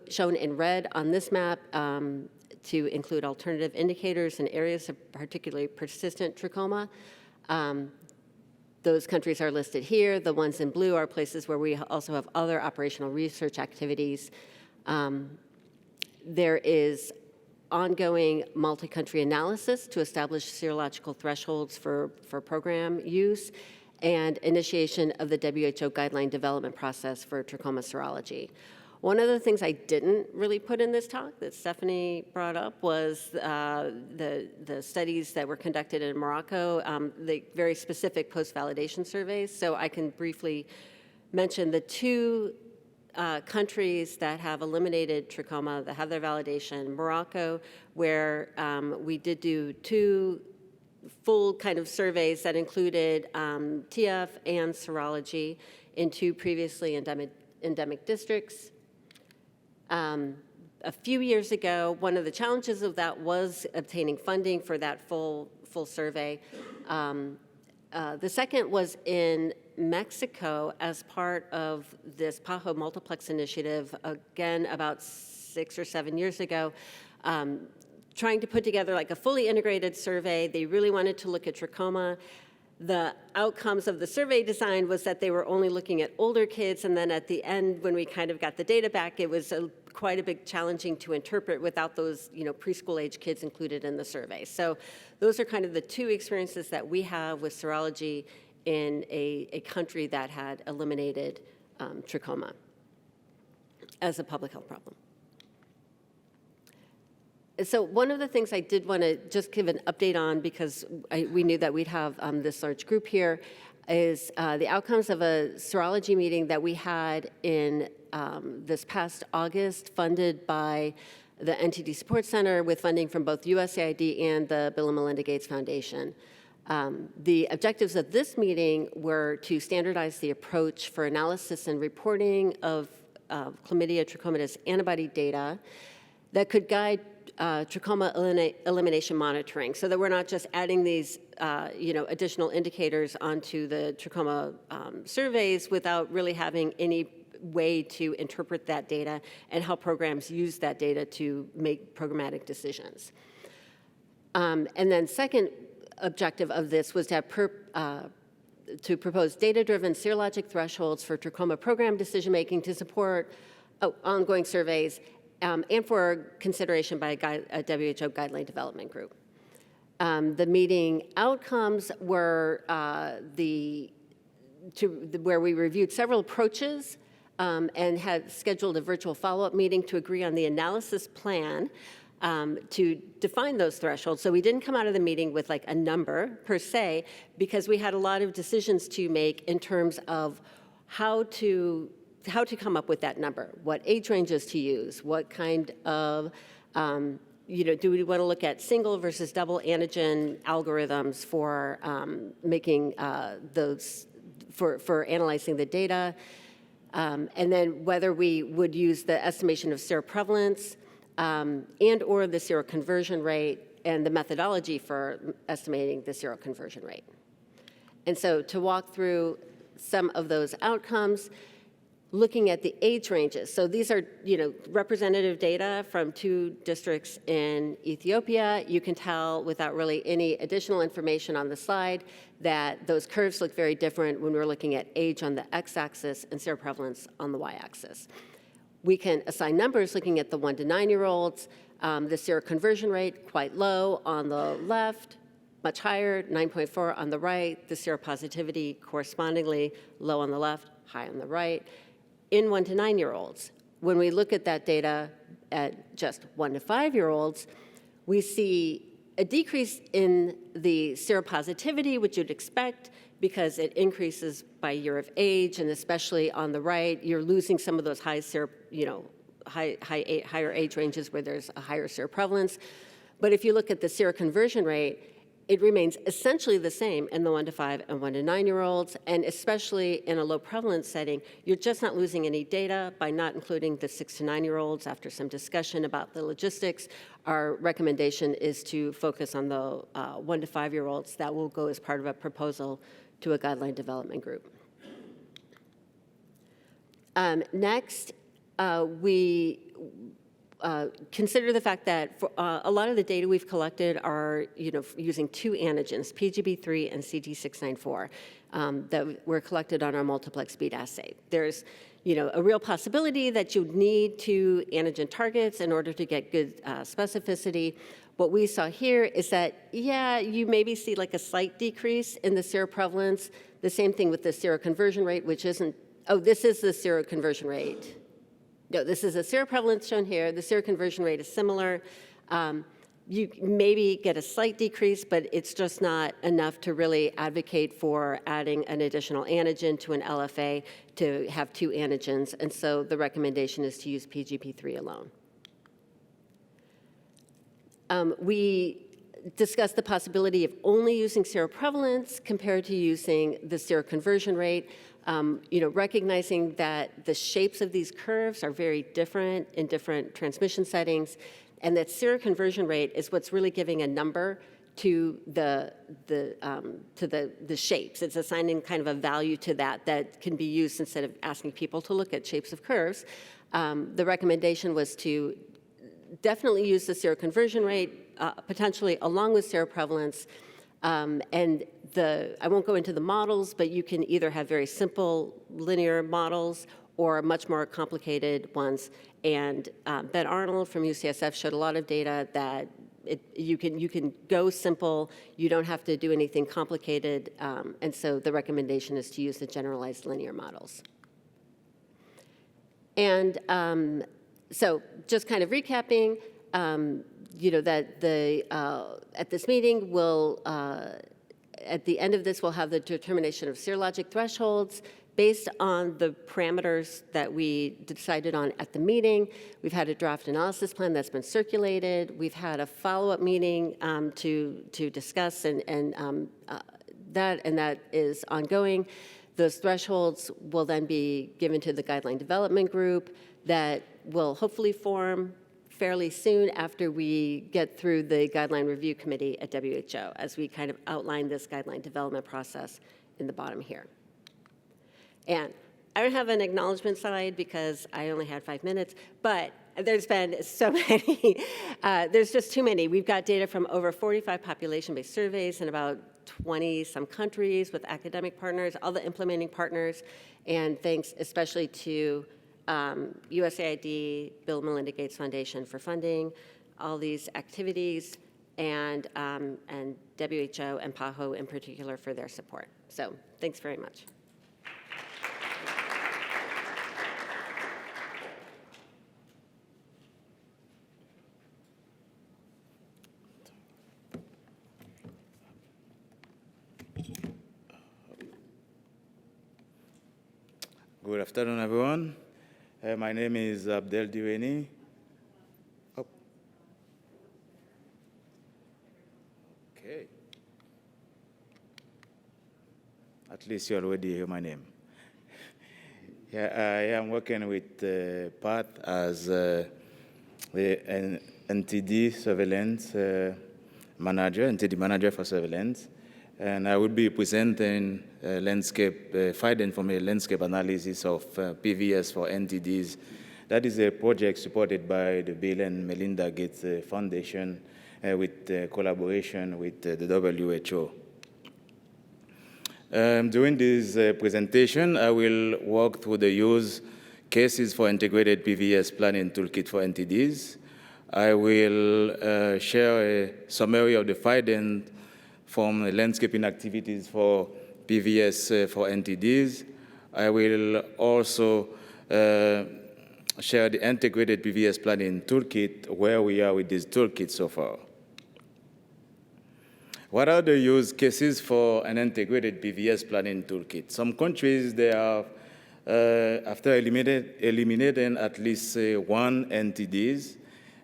shown in red on this map to include alternative indicators in areas of particularly persistent trachoma. Those countries are listed here. The ones in blue are places where we also have other operational research activities. There is ongoing multi-country analysis to establish serological thresholds for program use, and initiation of the WHO guideline development process for trachoma serology. One of the things I didn't really put in this talk that Stephanie brought up was the studies that were conducted in Morocco, the very specific post-validation surveys. So I can briefly mention the two countries that have eliminated trachoma, that have their validation. Morocco, where we did do two full kind of surveys that included TF and serology in two previously endemic districts. A few years ago, one of the challenges of that was obtaining funding for that full survey. The second was in Mexico as part of this PAHO multiplex initiative, again, about 6 or 7 years ago, trying to put together like a fully integrated survey. They really wanted to look at trachoma. The outcomes of the survey design was that they were only looking at older kids, and then at the end, when we kind of got the data back, it was quite a bit challenging to interpret without those preschool age kids included in the survey. So those are kind of the two experiences that we have with serology in a country that had eliminated trachoma as a public health problem. So one of the things I did want to just give an update on, because we knew that we'd have this large group here, is the outcomes of a serology meeting that we had in this past August, funded by the NTD Support Center with funding from both USAID and the Bill and Melinda Gates Foundation. The objectives of this meeting were to standardize the approach for analysis and reporting of chlamydia trachomatis antibody data that could guide trachoma elimination monitoring, so that we're not just adding these additional indicators onto the trachoma surveys without really having any way to interpret that data and how programs use that data to make programmatic decisions. And then second objective of this was to have to propose data-driven serologic thresholds for trachoma program decision-making to support ongoing surveys and for consideration by a WHO guideline development group. The meeting outcomes were where we reviewed several approaches and had scheduled a virtual follow-up meeting to agree on the analysis plan to define those thresholds. So we didn't come out of the meeting with like a number per se, because we had a lot of decisions to make in terms of how to come up with that number, what age ranges to use, what kind of, do we want to look at single versus double antigen algorithms for making those, for analyzing the data, and then whether we would use the estimation of seroprevalence and or the seroconversion rate and the methodology for estimating the seroconversion rate. And so to walk through some of those outcomes, looking at the age ranges. So these are, representative data from 2 districts in Ethiopia. You can tell without really any additional information on the slide that those curves look very different when we're looking at age on the x-axis and seroprevalence on the y-axis. We can assign numbers looking at the 1 to 9-year-olds. The seroconversion rate, quite low on the left, much higher, 9.4 on the right. The seropositivity correspondingly low on the left, high on the right. In 1 to 9-year-olds, when we look at that data at just 1 to 5-year-olds, we see a decrease in the seropositivity, which you'd expect, because it increases by year of age, and especially on the right, you're losing some of those higher age ranges where there's a higher seroprevalence. But if you look at the seroconversion rate, it remains essentially the same in the 1 to 5 and 1 to 9-year-olds, and especially in a low prevalence setting, you're just not losing any data by not including the 6 to 9-year-olds. After some discussion about the logistics, our recommendation is to focus on the 1 to 5-year-olds. That will go as part of a proposal to a guideline development group. Next, we consider the fact that for, a lot of the data we've collected are, using 2 antigens, PGB3 and CT694, that were collected on our multiplex speed assay. There's, a real possibility that you'd need 2 antigen targets in order to get good specificity. What we saw here is that, yeah, you maybe see like a slight decrease in the seroprevalence. The same thing with the seroconversion rate, which isn't, oh, this is the seroconversion rate. No, this is a seroprevalence shown here. The seroconversion rate is similar. You maybe get a slight decrease, but it's just not enough to really advocate for adding an additional antigen to an LFA to have 2 antigens. And so the recommendation is to use PGP3 alone. We discussed the possibility of only using seroprevalence compared to using the seroconversion rate. Recognizing that the shapes of these curves are very different in different transmission settings, and that seroconversion rate is what's really giving a number to the shapes. It's assigning kind of a value to that can be used instead of asking people to look at shapes of curves. The recommendation was to definitely use the seroconversion rate, potentially along with seroprevalence, and I won't go into the models, but you can either have very simple linear models or much more complicated ones. And Ben Arnold from UCSF showed a lot of data that you can go simple, you don't have to do anything complicated, and so the recommendation is to use the generalized linear models. And so just kind of recapping, that at this meeting, we'll, at the end of this, we'll have the determination of serologic thresholds based on the parameters that we decided on at the meeting. We've had a draft analysis plan that's been circulated. We've had a follow-up meeting to discuss that is ongoing. Those thresholds will then be given to the guideline development group that will hopefully form fairly soon after we get through the guideline review committee at WHO, as we kind of outline this guideline development process in the bottom here. And I don't have an acknowledgement slide because I only had 5 minutes, but there's been so many. There's just too many. We've got data from over 45 population-based surveys in about 20-some countries with academic partners, all the implementing partners, and thanks especially to USAID, Bill and Melinda Gates Foundation for funding all these activities, and WHO and PAHO in particular for their support. So thanks very much. Good afternoon, everyone. My name is Abdel Diweni. Oh. Okay. At least you already hear my name. Yeah, I am working with Pat as the NTD surveillance manager, NTD manager for surveillance. And I will be presenting finding from a landscape analysis of PVS for NTDs. That is a project supported by the Bill and Melinda Gates Foundation with collaboration with the WHO. During this presentation, I will walk through the use cases for integrated PVS planning toolkit for NTDs. I will share a summary of the findings from the landscaping activities for PVS for NTDs. I will also share the integrated PVS planning toolkit, where we are with this toolkit so far. What are the use cases for an integrated PVS planning toolkit? Some countries, they are, after eliminating at least one NTDs,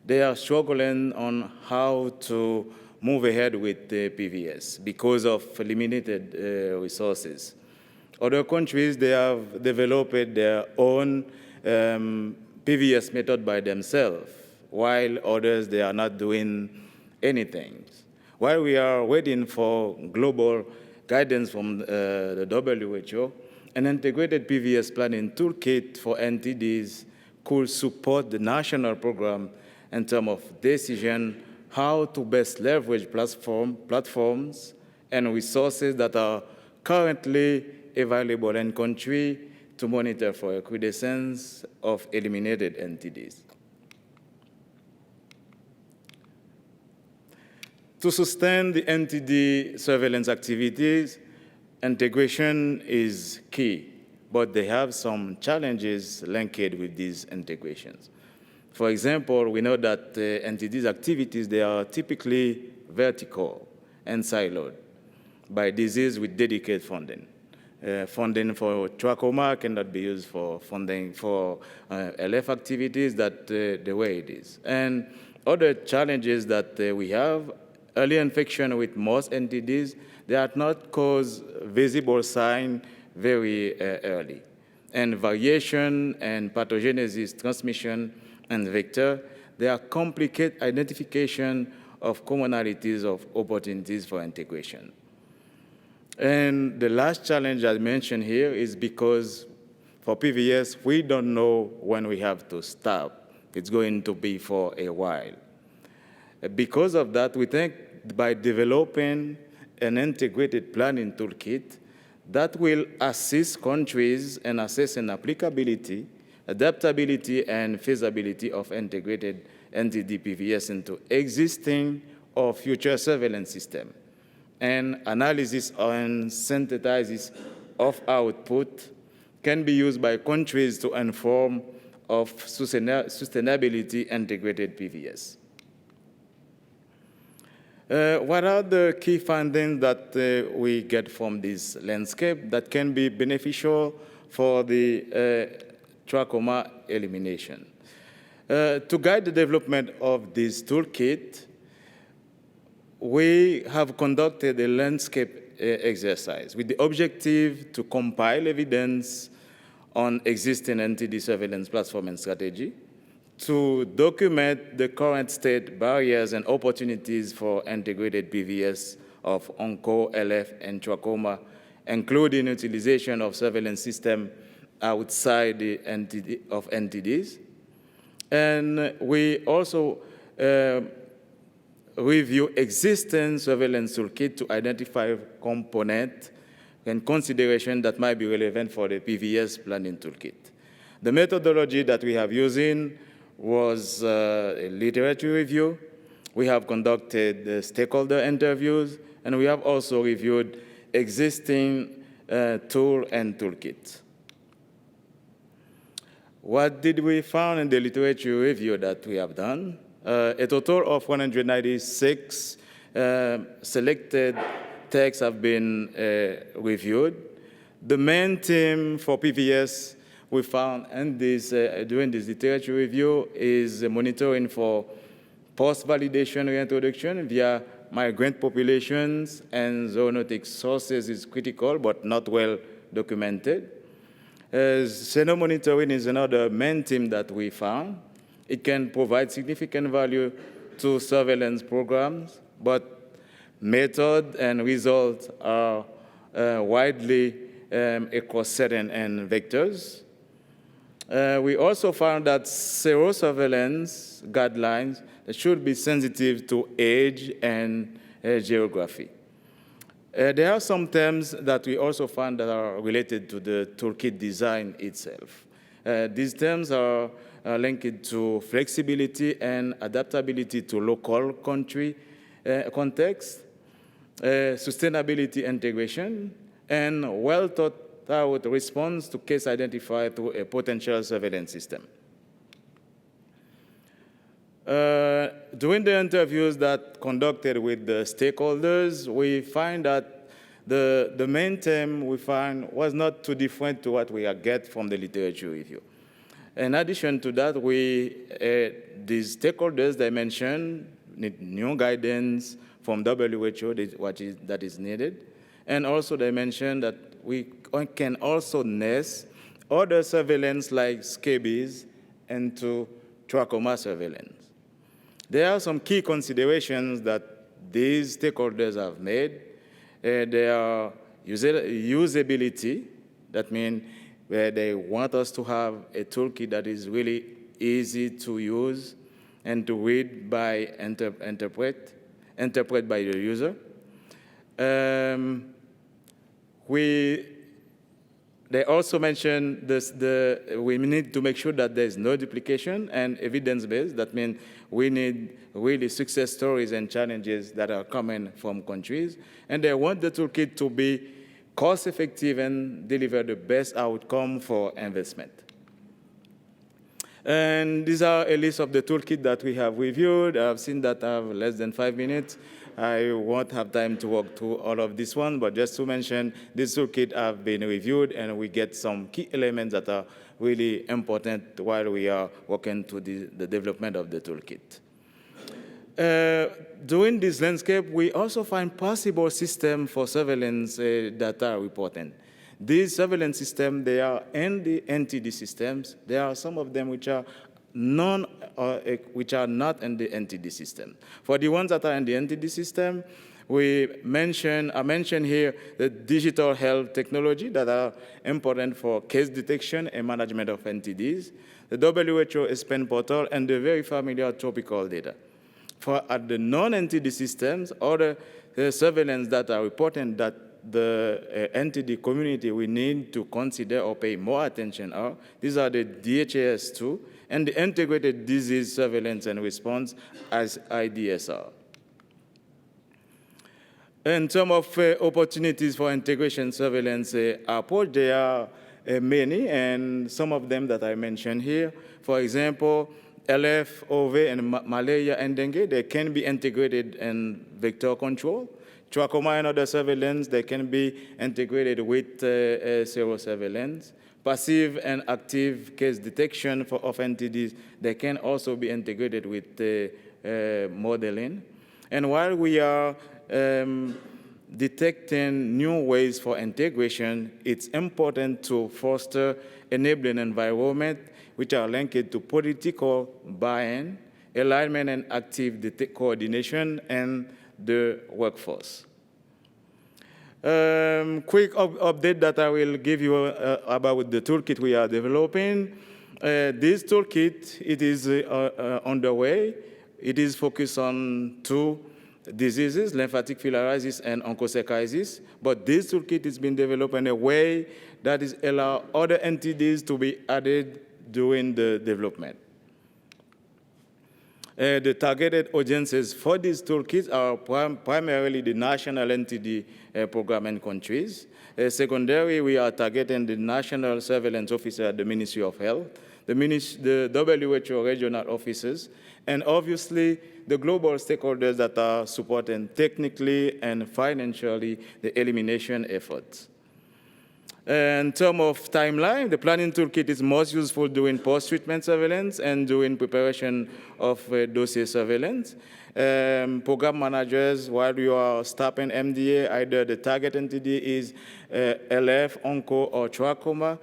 they are struggling on how to move ahead with the PVS because of limited resources. Other countries, they have developed their own PVS method by themselves, while others, they are not doing anything. While we are waiting for global guidance from the WHO, an integrated PVS planning toolkit for NTDs could support the national program in terms of decision how to best leverage platforms and resources that are currently available in country to monitor for recrudescence of eliminated NTDs. To sustain the NTD surveillance activities, integration is key, but they have some challenges linked with these integrations. For example, we know that NTD's activities, they are typically vertical and siloed by disease with dedicated funding. Funding for trachoma cannot be used for funding for LF activities the way it is. And other challenges that we have, early infection with most NTDs, they are not cause visible sign very early. And variation and pathogenesis, transmission, and vector, they are complicate identification of commonalities of opportunities for integration. And the last challenge I mentioned here is because for PVS, we don't know when we have to stop. It's going to be for a while. Because of that, we think by developing an integrated planning toolkit that will assist countries in assessing applicability, adaptability, and feasibility of integrated NTD PVS into existing or future surveillance system, and analysis and synthesis of output can be used by countries to inform of sustainability integrated PVS. What are the key findings that we get from this landscape that can be beneficial for the trachoma elimination? To guide the development of this toolkit, we have conducted a landscape exercise with the objective to compile evidence on existing NTD surveillance platform and strategy, to document the current state barriers and opportunities for integrated PVS of onco, LF, and trachoma, including utilization of surveillance system outside the NTDs. And we also review existing surveillance toolkit to identify components and consideration that might be relevant for the PVS planning toolkit. The methodology that we have using was a literature review. We have conducted stakeholder interviews, and we have also reviewed existing tool and toolkits. What did we find in the literature review that we have done? A total of 196 selected texts have been reviewed. The main theme for PVS we found in this, during this literature review is monitoring for post-validation reintroduction via migrant populations and zoonotic sources is critical but not well documented. Xenomonitoring is another main theme that we found. It can provide significant value to surveillance programs, but method and results are widely across setting and vectors. We also found that serosurveillance guidelines should be sensitive to age and geography. There are some terms that we also found that are related to the toolkit design itself. These terms are linked to flexibility and adaptability to local country context, sustainability integration, and well-thought-out response to case identified through a potential surveillance system. during the interviews that conducted with the stakeholders, we find that the main theme we find was not too different to what we get from the literature review. In addition to that, these stakeholders, they mentioned new guidance from WHO that is needed. And also they mentioned that we can also nest other surveillance like scabies into trachoma surveillance. There are some key considerations that these stakeholders have made. They are usability, that means where they want us to have a toolkit that is really easy to use and to read by interpret by the user. They also mentioned we need to make sure that there's no duplication and evidence-based. That means we need really success stories and challenges that are coming from countries. And they want the toolkit to be cost-effective and deliver the best outcome for investment. And these are a list of the toolkit that we have reviewed. I've seen that I have less than 5 minutes. I won't have time to walk through all of this one, but just to mention, this toolkit have been reviewed, and we get some key elements that are really important while we are working to the development of the toolkit. During this landscape, we also find possible systems for surveillance data reporting. These surveillance systems, they are in the NTD systems. There are some of them which are which are not in the NTD system. For the ones that are in the NTD system, I mentioned here the digital health technology that are important for case detection and management of NTDs, the WHO ESPN portal, and the very familiar tropical data. For at the non-NTD systems, other surveillance data are reporting that the NTD community we need to consider or pay more attention are. These are the DHAS2 and the Integrated Disease Surveillance and Response as IDSR. In terms of opportunities for integration surveillance approach, there are many, and some of them that I mentioned here. For example, LF, OV, and malaria and dengue, they can be integrated in vector control. Trachoma and other surveillance, they can be integrated with serosurveillance. Passive and active case detection of NTDs, they can also be integrated with modeling. And while we are detecting new ways for integration, it's important to foster enabling environment which are linked to political buy-in, alignment and active coordination, and the workforce. Quick update that I will give you about the toolkit we are developing. This toolkit, it is underway. It is focused on 2 diseases, lymphatic filariasis and onchocerciasis. But this toolkit has been developed in a way that is allow other NTDs to be added during the development. The targeted audiences for these toolkits are primarily the national NTD program and countries. Secondary, we are targeting the National Surveillance Officer at the Ministry of Health, the WHO regional offices, and obviously the global stakeholders that are supporting technically and financially the elimination efforts. In terms of timeline, the planning toolkit is most useful during post-treatment surveillance and during preparation of dossier surveillance. Program managers, while you are stopping MDA, either the target NTD is LF, onco, or trachoma,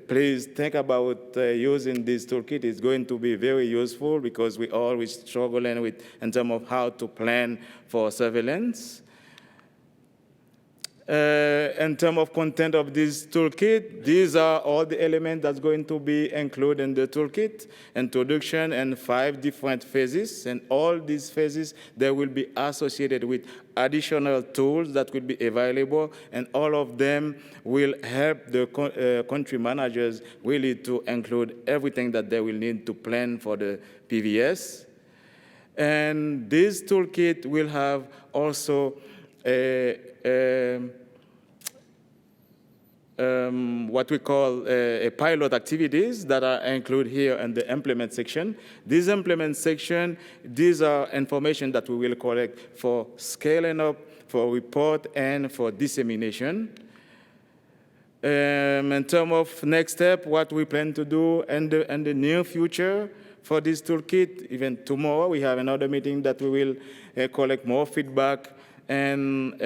please think about using this toolkit. It's going to be very useful because we're always struggling with in terms of how to plan for surveillance. In terms of content of this toolkit, these are all the elements that's going to be included in the toolkit: introduction and 5 different phases. And all these phases, they will be associated with additional tools that will be available, and all of them will help the country managers really to include everything that they will need to plan for the PVS. And this toolkit will have also what we call a pilot activities that are included here in the implement section. This implement section, these are information that we will collect for scaling up, for report, and for dissemination. In terms of next step, what we plan to do in the near future for this toolkit, even tomorrow, we have another meeting that we will collect more feedback and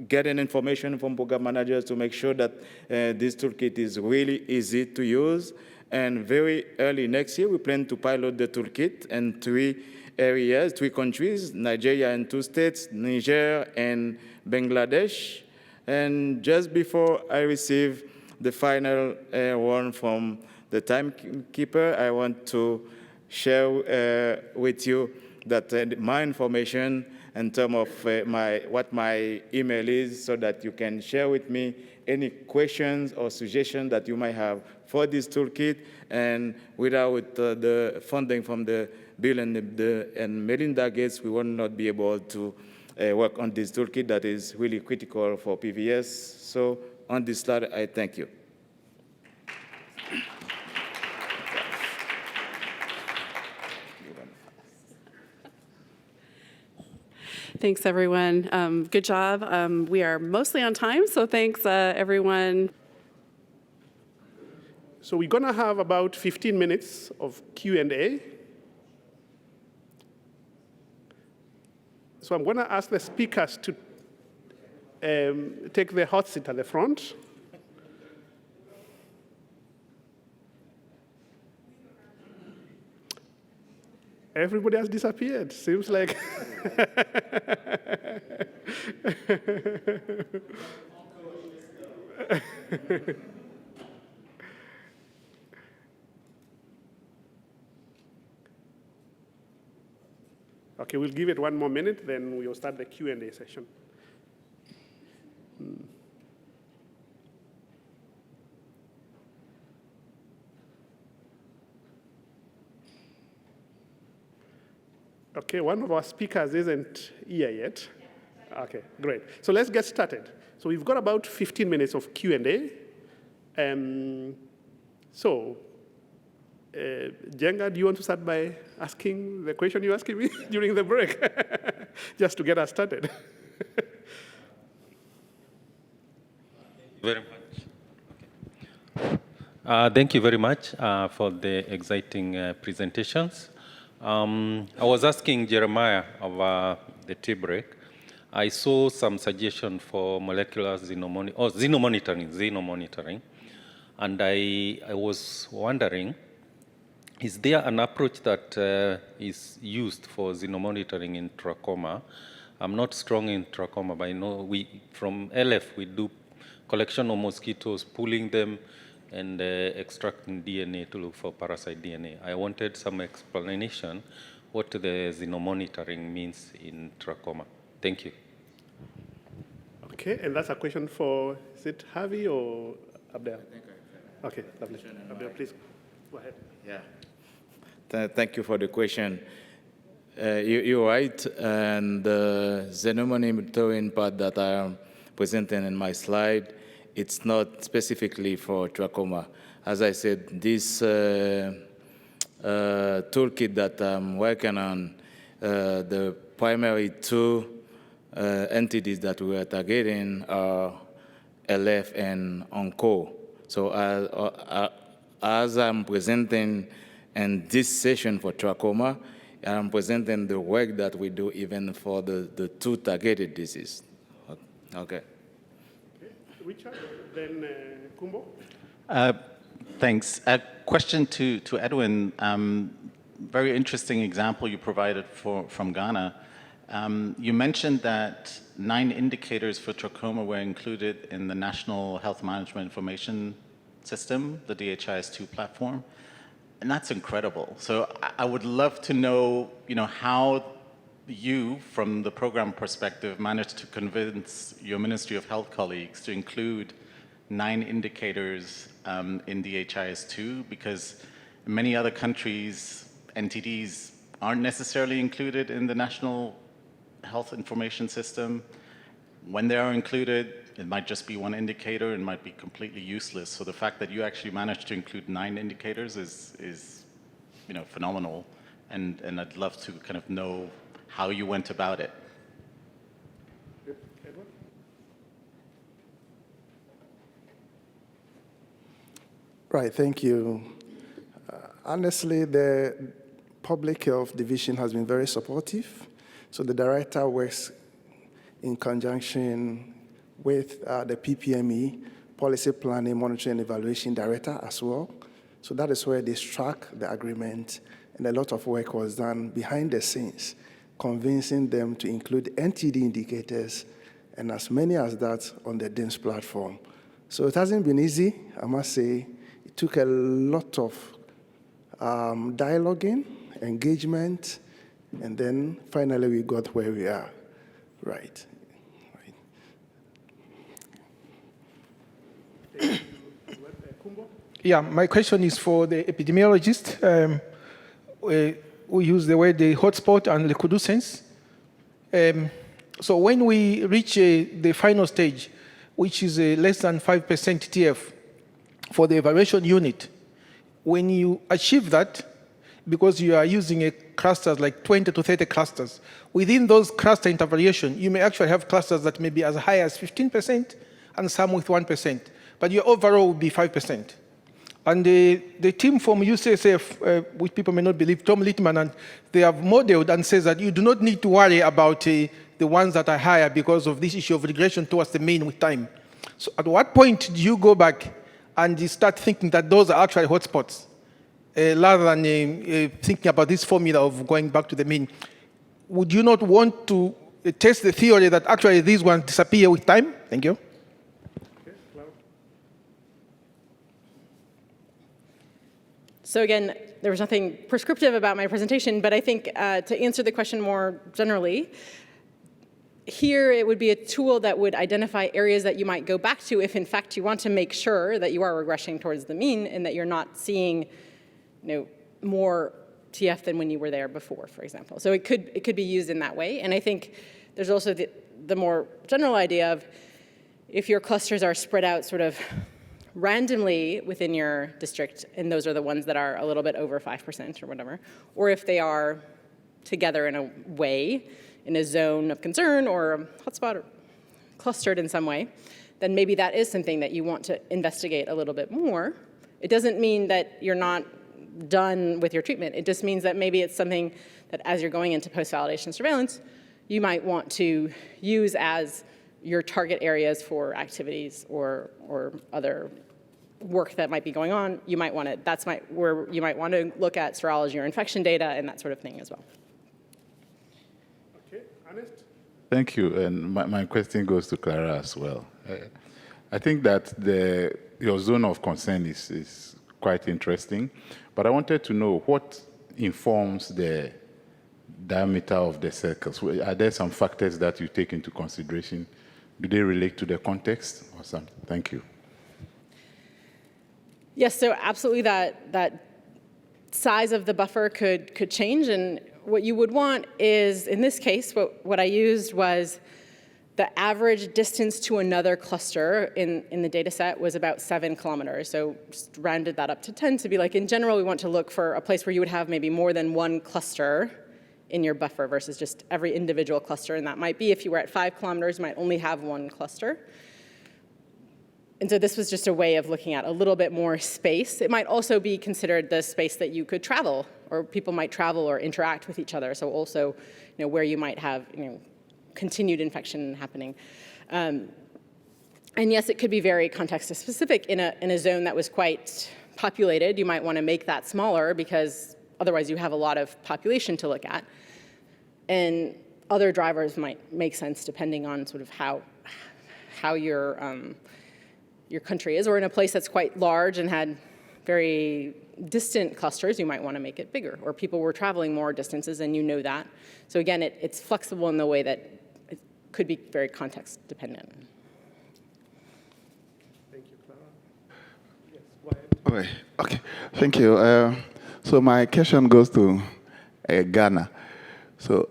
getting information from program managers to make sure that this toolkit is really easy to use. And very early next year, we plan to pilot the toolkit in 3 areas, 3 countries, Nigeria and 2 states, Niger and Bangladesh. And just before I receive the final one from the timekeeper, I want to share with you that my information in terms of what my email is, so that you can share with me any questions or suggestions that you might have for this toolkit. And without the funding from the Bill and Melinda Gates, we will not be able to work on this toolkit that is really critical for PVS. So on this slide, I thank you. Thanks, everyone. Good job. We are mostly on time, so thanks, everyone. So we're going to have about 15 minutes of Q&A. So I'm going to ask the speakers to take the hot seat at the front. Everybody has disappeared. Seems like. Okay, we'll give it one more minute, then we'll start the Q&A session. Okay, one of our speakers isn't here yet. Okay, great. So let's get started. So we've got about 15 minutes of Q&A. Jenga, do you want to start by asking the question you're asking me during the break? Just to get us started. Very much. Okay. Thank you very much for the exciting presentations. I was asking Jeremiah of the tea break. I saw some suggestion for molecular xenomonitoring, and I was wondering, is there an approach that is used for xenomonitoring in trachoma? I'm not strong in trachoma, but I know from LF we do collection of mosquitoes, pulling them, and extracting DNA to look for parasite DNA. I wanted some explanation what the xenomonitoring means in trachoma. Thank you. Okay, and that's a question for, is it Javi or Abdel? I think I okay, lovely. Abdel, please go ahead. Yeah. Thank you for the question. You're right, and the xenomonitoring part that I am presenting in my slide, it's not specifically for trachoma. As I said, this toolkit that I'm working on, the primary 2 entities that we are targeting are LF and ONCO. So as I'm presenting in this session for trachoma, I'm presenting the work that we do even for the 2 targeted diseases. Okay. Richard, then Kumbo. Thanks. A question to Edwin. Very interesting example you provided from Ghana. You mentioned that 9 indicators for trachoma were included in the National Health Management Information System, the DHIS2 platform, and that's incredible. So I would love to know, how you, from the program perspective, managed to convince your Ministry of Health colleagues to include 9 indicators in DHIS2, because in many other countries, NTDs aren't necessarily included in the National Health Information System. When they are included, it might just be one indicator, it might be completely useless. So the fact that you actually managed to include 9 indicators is phenomenal. And I'd love to kind of know how you went about it. Right, thank you. Honestly, the Public Health Division has been very supportive. So the director works in conjunction with the PPME, Policy Planning, Monitoring, and Evaluation Director as well. So that is where they struck the agreement, and a lot of work was done behind the scenes, convincing them to include NTD indicators, and as many as that on the DIMS platform. So it hasn't been easy, I must say. It took a lot of dialoguing, engagement, and then finally we got where we are. Right. Yeah, my question is for the epidemiologist. We use the word the hotspot and recrudescence. So when we reach the final stage, which is less than 5% TF for the evaluation unit, when you achieve that, because you are using clusters like 20 to 30 clusters, within those cluster intervariation, you may actually have clusters that may be as high as 15% and some with 1%, but your overall will be 5%. And the team from UCSF, which people may not believe, Tom Littman, and they have modeled and says that you do not need to worry about the ones that are higher because of this issue of regression towards the mean with time. So at what point do you go back and you start thinking that those are actually hotspots, rather than thinking about this formula of going back to the mean? Would you not want to test the theory that actually these ones disappear with time? Thank you. So again, there was nothing prescriptive about my presentation, but I think to answer the question more generally, here it would be a tool that would identify areas that you might go back to if in fact you want to make sure that you are regressing towards the mean and that you're not seeing more TF than when you were there before, for example. So it could be used in that way. And I think there's also the more general idea of if your clusters are spread out sort of randomly within your district, and those are the ones that are a little bit over 5% or whatever, or if they are together in a way, in a zone of concern or a hotspot or clustered in some way, then maybe that is something that you want to investigate a little bit more. It doesn't mean that you're not done with your treatment. It just means that maybe it's something that as you're going into post-validation surveillance, you might want to use as your target areas for activities or other work that might be going on. You might want to, where you might want to look at serology or infection data and that sort of thing as well. Okay, Ernest? Thank you, and my question goes to Clara as well. I think that your zone of concern is quite interesting, but I wanted to know what informs the diameter of the circles. Are there some factors that you take into consideration? Do they relate to the context or something? Thank you. Yes, so absolutely that size of the buffer could change, and what you would want is, in this case, what I used was the average distance to another cluster in the data set was about 7 kilometers. So just rounded that up to 10 to be like, in general, we want to look for a place where you would have maybe more than one cluster in your buffer versus just every individual cluster. And that might be, if you were at 5 kilometers, you might only have one cluster. And so this was just a way of looking at a little bit more space. It might also be considered the space that you could travel, or people might travel or interact with each other. So also, where you might have, continued infection happening. And yes, it could be very context specific. In a zone that was quite populated, you might want to make that smaller because otherwise you have a lot of population to look at. And other drivers might make sense depending on sort of how your country is, or in a place that's quite large and had very distant clusters, you might want to make it bigger, or people were traveling more distances and you know that. So again, it's flexible in the way that it could be very context dependent. Thank you, Clara. Yes, Wait, okay, thank you. So my question goes to Ghana. So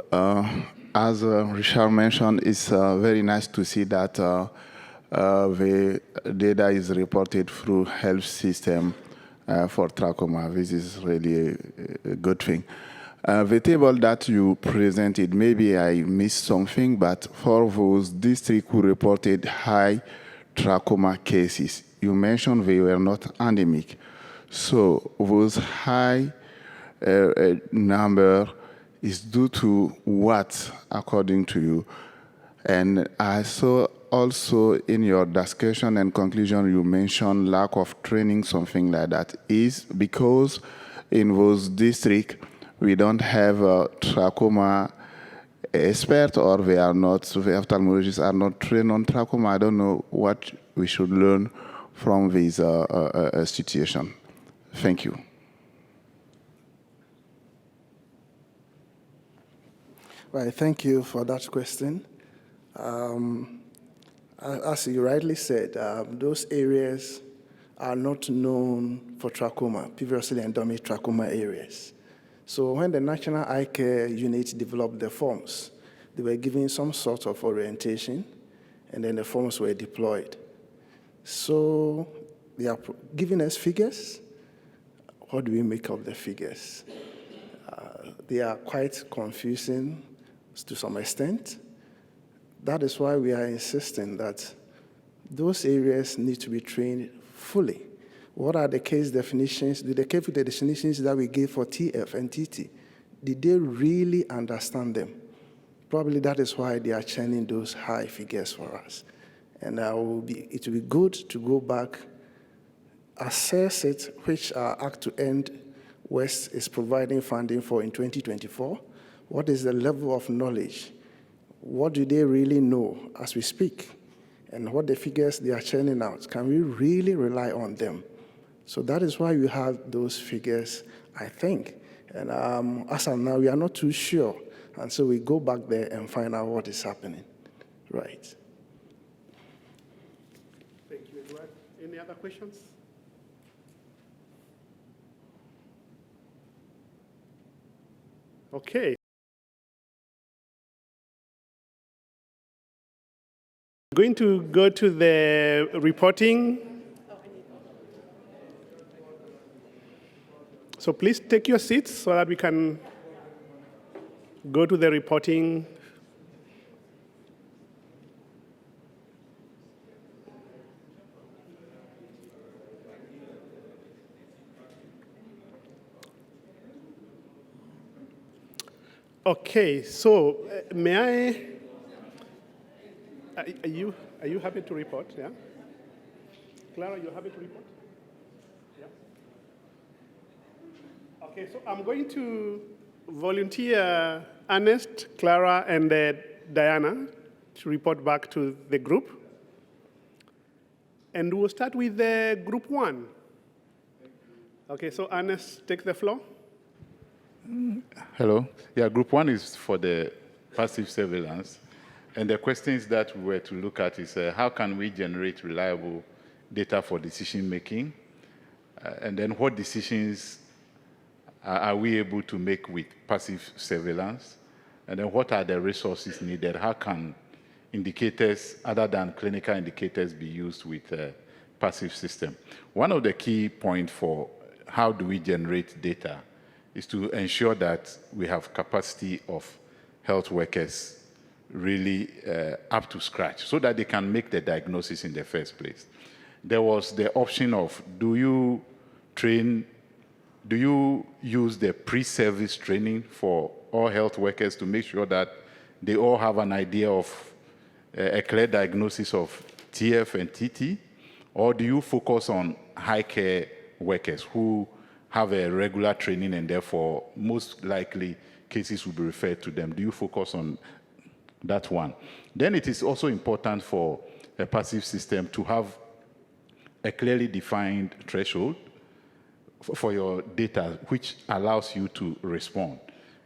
as Richard mentioned, it's very nice to see that the data is reported through health system for trachoma. This is really a good thing. The table that you presented, maybe I missed something, but for those districts who reported high trachoma cases, you mentioned they were not endemic. So those high number is due to what, according to you? And I saw also in your discussion and conclusion, you mentioned lack of training, something like that. Is because in those districts, we don't have a trachoma expert, or they are not, the ophthalmologists are not trained on trachoma. I don't know what we should learn from this situation. Thank you. Right, thank you for that question. As you rightly said, those areas are not known for trachoma, previously endemic trachoma areas. So when the National Eye Care Unit developed the forms, they were given some sort of orientation, and then the forms were deployed. So they are giving us figures. What do we make of the figures? They are quite confusing to some extent. That is why we are insisting that those areas need to be trained fully. What are the case definitions? Did the case definitions that we gave for TF and TT, did they really understand them? Probably that is why they are churning those high figures for us. And it will be good to go back, assess it, which our Act to End West is providing funding for in 2024. What is the level of knowledge? What do they really know as we speak? And what the figures they are churning out, can we really rely on them? So that is why we have those figures, I think. And as of now, we are not too sure. And so we go back there and find out what is happening. Right. Thank you, Edward. Any other questions? Okay. Going to go to the reporting. So please take your seats so that we can go to the reporting. Okay, so may I? Are you happy to report? Yeah. Clara, you happy to report? Yeah. Okay, so I'm going to volunteer Ernest, Clara, and Diana to report back to the group. And we'll start with group 1. Okay, so Ernest, take the floor. Hello. Yeah, group 1 is for the passive surveillance. And the questions that we were to look at is how can we generate reliable data for decision making? And then what decisions are we able to make with passive surveillance? And then what are the resources needed? How can indicators other than clinical indicators be used with a passive system? One of the key points for how do we generate data is to ensure that we have capacity of health workers really up to scratch so that they can make the diagnosis in the first place. There was the option of, do you use the pre-service training for all health workers to make sure that they all have an idea of a clear diagnosis of TF and TT? Or do you focus on high care workers who have a regular training and therefore most likely cases will be referred to them? Do you focus on that one? Then it is also important for a passive system to have a clearly defined threshold for your data, which allows you to respond.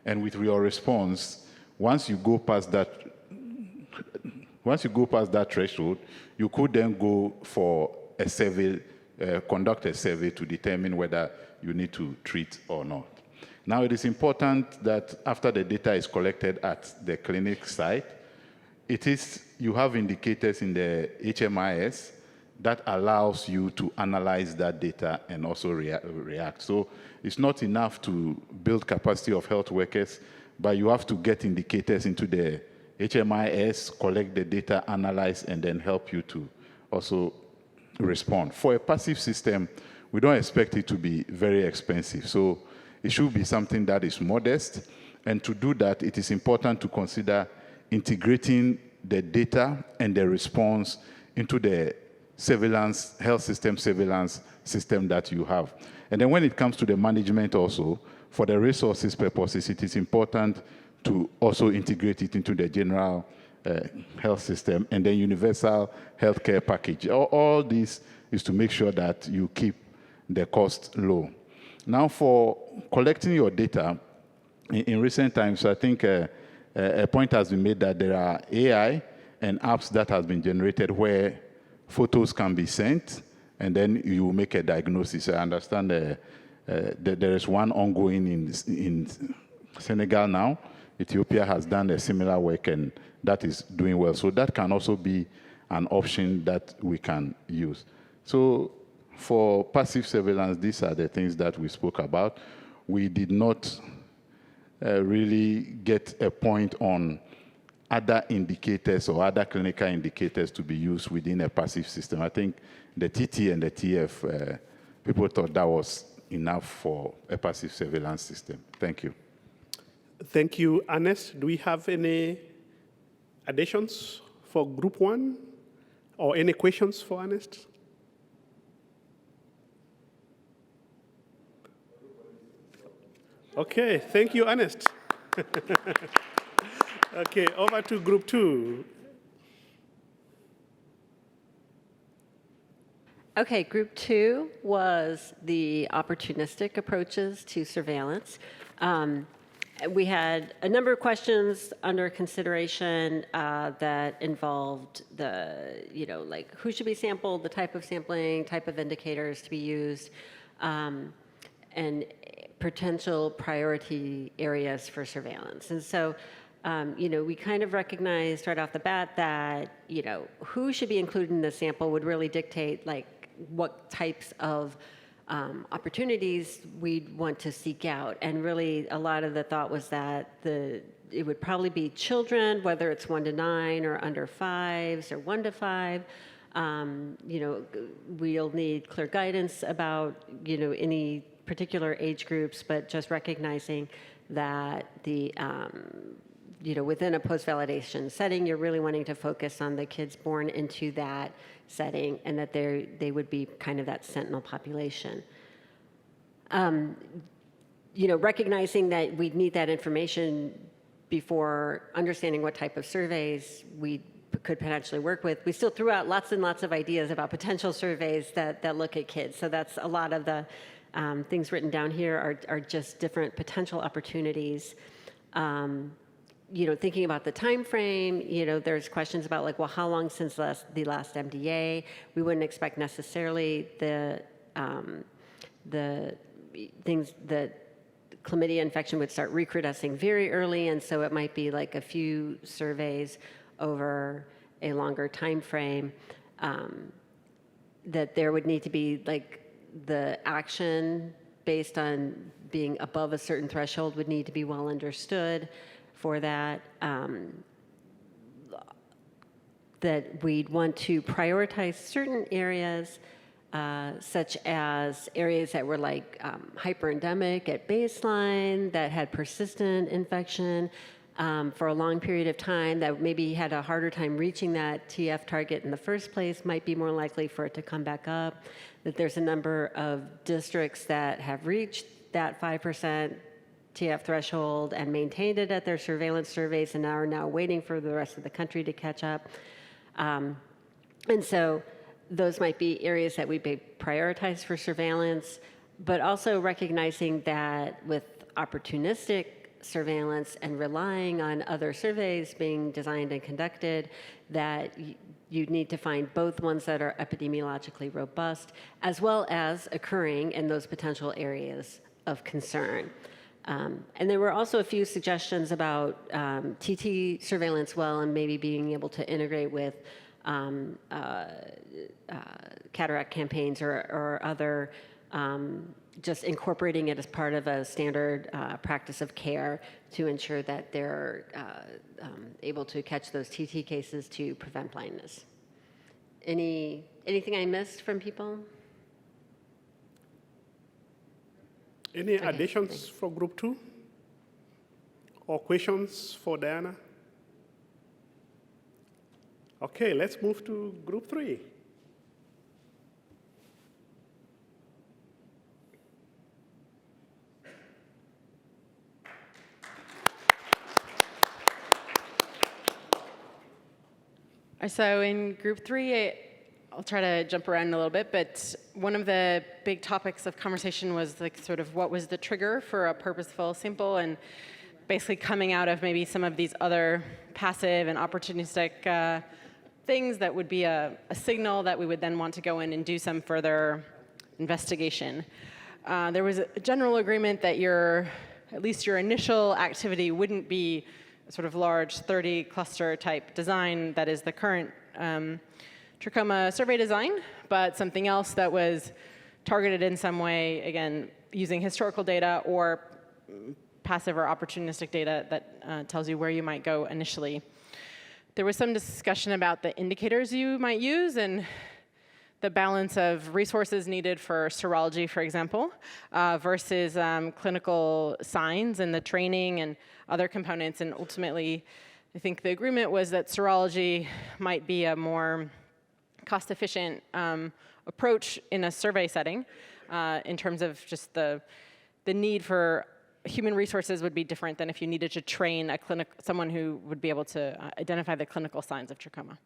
And with your response, once you go past that threshold, you could then go for a survey, conduct a survey to determine whether you need to treat or not. Now, it is important that after the data is collected at the clinic site, you have indicators in the HMIS that allows you to analyze that data and also react. So it's not enough to build capacity of health workers, but you have to get indicators into the HMIS, collect the data, analyze, and then help you to also respond. For a passive system, we don't expect it to be very expensive. So it should be something that is modest. And to do that, it is important to consider integrating the data and the response into the surveillance, health system surveillance system that you have. And then when it comes to the management also, for the resources purposes, it is important to also integrate it into the general health system and then universal healthcare package. All this is to make sure that you keep the cost low. Now for collecting your data, in recent times, I think a point has been made that there are AI and apps that has been generated where photos can be sent and then you make a diagnosis. I understand that there is one ongoing in Senegal now. Ethiopia has done a similar work and that is doing well. So that can also be an option that we can use. So for passive surveillance, these are the things that we spoke about. We did not really get a point on other indicators or other clinical indicators to be used within a passive system. I think the TT and the TF, people thought that was enough for a passive surveillance system. Thank you. Thank you, Ernest. Do we have any additions for group one or any questions for Ernest? Okay, thank you, Ernest. Okay, over to group two. Okay, group two was the opportunistic approaches to surveillance. We had a number of questions under consideration that involved like who should be sampled, the type of sampling, type of indicators to be used, and potential priority areas for surveillance. And so, we kind of recognized right off the bat that, who should be included in the sample would really dictate like what types of opportunities we'd want to seek out. And really a lot of the thought was that it would probably be children, whether it's 1 to 9 or under 5s or 1 to 5. We'll need clear guidance about, any particular age groups, but just recognizing that within a post-validation setting, you're really wanting to focus on the kids born into that setting and that they would be kind of that sentinel population. Recognizing that we'd need that information before understanding what type of surveys we could potentially work with. We still threw out lots and lots of ideas about potential surveys that look at kids. So that's a lot of the things written down here are just different potential opportunities. Thinking about the time frame, there's questions about like, well, how long since the last MDA? We wouldn't expect necessarily the things that chlamydia infection would start recrudescing very early, and so it might be like a few surveys over a longer time frame. That there would need to be like the action based on being above a certain threshold would need to be well understood for that. That we'd want to prioritize certain areas, such as areas that were like hyperendemic at baseline, that had persistent infection for a long period of time, that maybe had a harder time reaching that TF target in the first place, might be more likely for it to come back up. That there's a number of districts that have reached that 5% TF threshold and maintained it at their surveillance surveys and are now waiting for the rest of the country to catch up. And so those might be areas that we may prioritize for surveillance, but also recognizing that with opportunistic surveillance and relying on other surveys being designed and conducted, that you need to find both ones that are epidemiologically robust as well as occurring in those potential areas of concern. And there were also a few suggestions about TT surveillance well and maybe being able to integrate with cataract campaigns or other, just incorporating it as part of a standard practice of care to ensure that they're able to catch those TT cases to prevent blindness. Anything I missed from people? Any additions for group 2? Or questions for Diana? Okay, let's move to group 3. So in group 3, I'll try to jump around a little bit, but one of the big topics of conversation was like sort of what was the trigger for a purposeful sample, and basically coming out of maybe some of these other passive and opportunistic things that would be a signal that we would then want to go in and do some further investigation. There was a general agreement that at least your initial activity wouldn't be a sort of large 30 cluster type design that is the current Trachoma survey design, but something else that was targeted in some way, again, using historical data or passive or opportunistic data that tells you where you might go initially. There was some discussion about the indicators you might use and the balance of resources needed for serology, for example, versus clinical signs and the training and other components. And ultimately, I think the agreement was that serology might be a more cost-efficient approach in a survey setting in terms of just the need for human resources would be different than if you needed to train someone who would be able to identify the clinical signs of trachoma.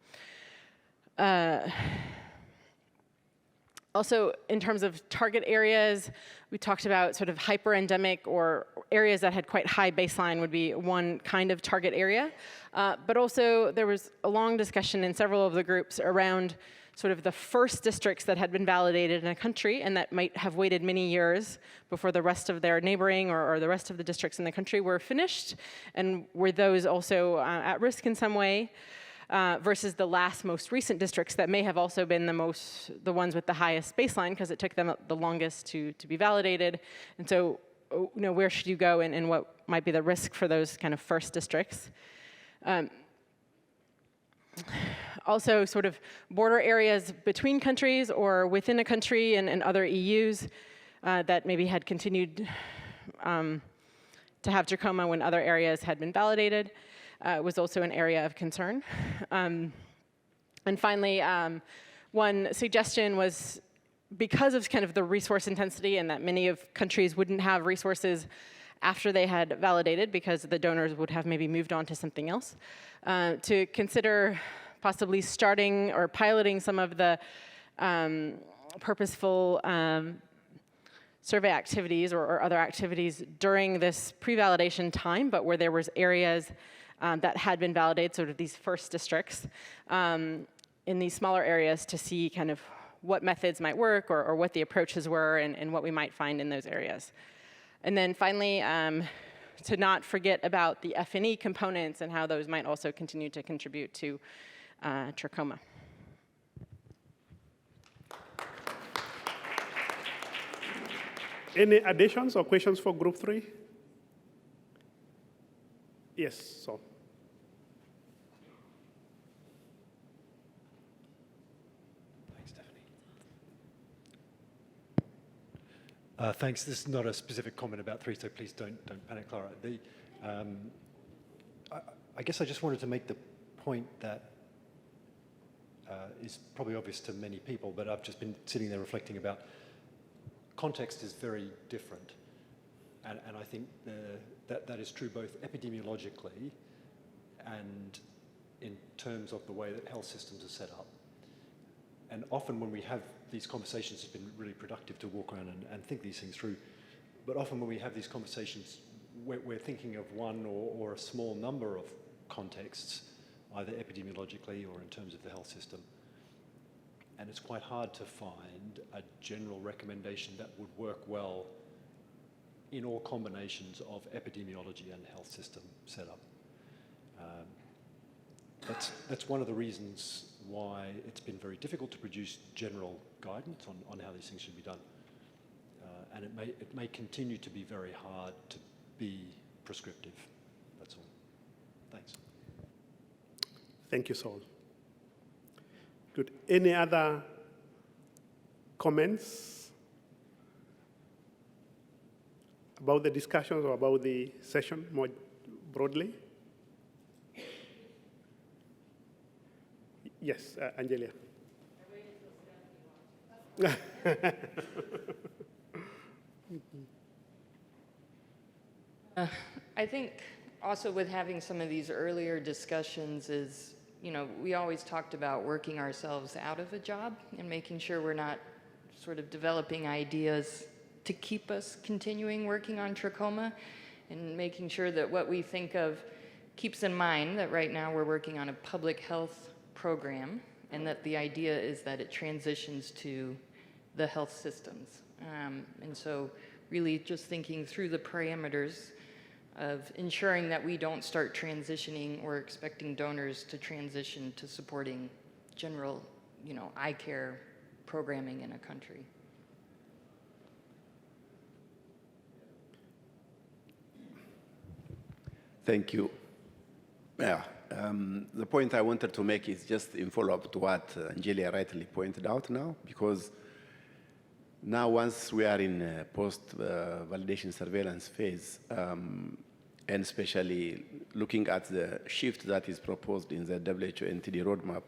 Also, in terms of target areas, we talked about sort of hyper-endemic or areas that had quite high baseline would be one kind of target area. But also, there was a long discussion in several of the groups around sort of the first districts that had been validated in a country and that might have waited many years before the rest of their neighboring or the rest of the districts in the country were finished, and were those also at risk in some way. Versus the most recent districts that may have also been the ones with the highest baseline because it took them the longest to be validated. And so, where should you go and what might be the risk for those kind of first districts? Also, sort of border areas between countries or within a country and other EUs that maybe had continued to have trachoma when other areas had been validated. Was also an area of concern. And finally, one suggestion was because of kind of the resource intensity and that many of countries wouldn't have resources after they had validated because the donors would have maybe moved on to something else, to consider possibly starting or piloting some of the purposeful survey activities or other activities during this pre-validation time, but where there was areas that had been validated, sort of these first districts, in these smaller areas to see kind of what methods might work or what the approaches were and what we might find in those areas. And then finally, to not forget about the F&E components and how those might also continue to contribute to trachoma. Any additions or questions for group 3? Yes, so. Thanks, Stephanie. Thanks. This is not a specific comment about 3, so please don't panic, Clara. I guess I just wanted to make the point that is probably obvious to many people, but I've just been sitting there reflecting about context is very different. And I think that is true both epidemiologically and in terms of the way that health systems are set up. And often when we have these conversations, it's been really productive to walk around and think these things through. But often when we have these conversations, we're thinking of one or a small number of contexts, either epidemiologically or in terms of the health system. And it's quite hard to find a general recommendation that would work well in all combinations of epidemiology and health system setup. That's one of the reasons why it's been very difficult to produce general guidance on how these things should be done. And it may continue to be very hard to be prescriptive. That's all. Thanks. Thank you, Saul. Good. Any other comments about the discussions or about the session more broadly? Yes, Angelia. I think also with having some of these earlier discussions is, you know, we always talked about working ourselves out of a job and making sure we're not sort of developing ideas to keep us continuing working on trachoma, and making sure that what we think of keeps in mind that right now we're working on a public health program, and that the idea is that it transitions to the health systems. And so really just thinking through the parameters of ensuring that we don't start transitioning or expecting donors to transition to supporting general, you know, eye care programming in a country. Thank you. Yeah, the point I wanted to make is just in follow-up to what Angelia rightly pointed out now, because now once we are in a post-validation surveillance phase, and especially looking at the shift that is proposed in the WHO-NTD roadmap,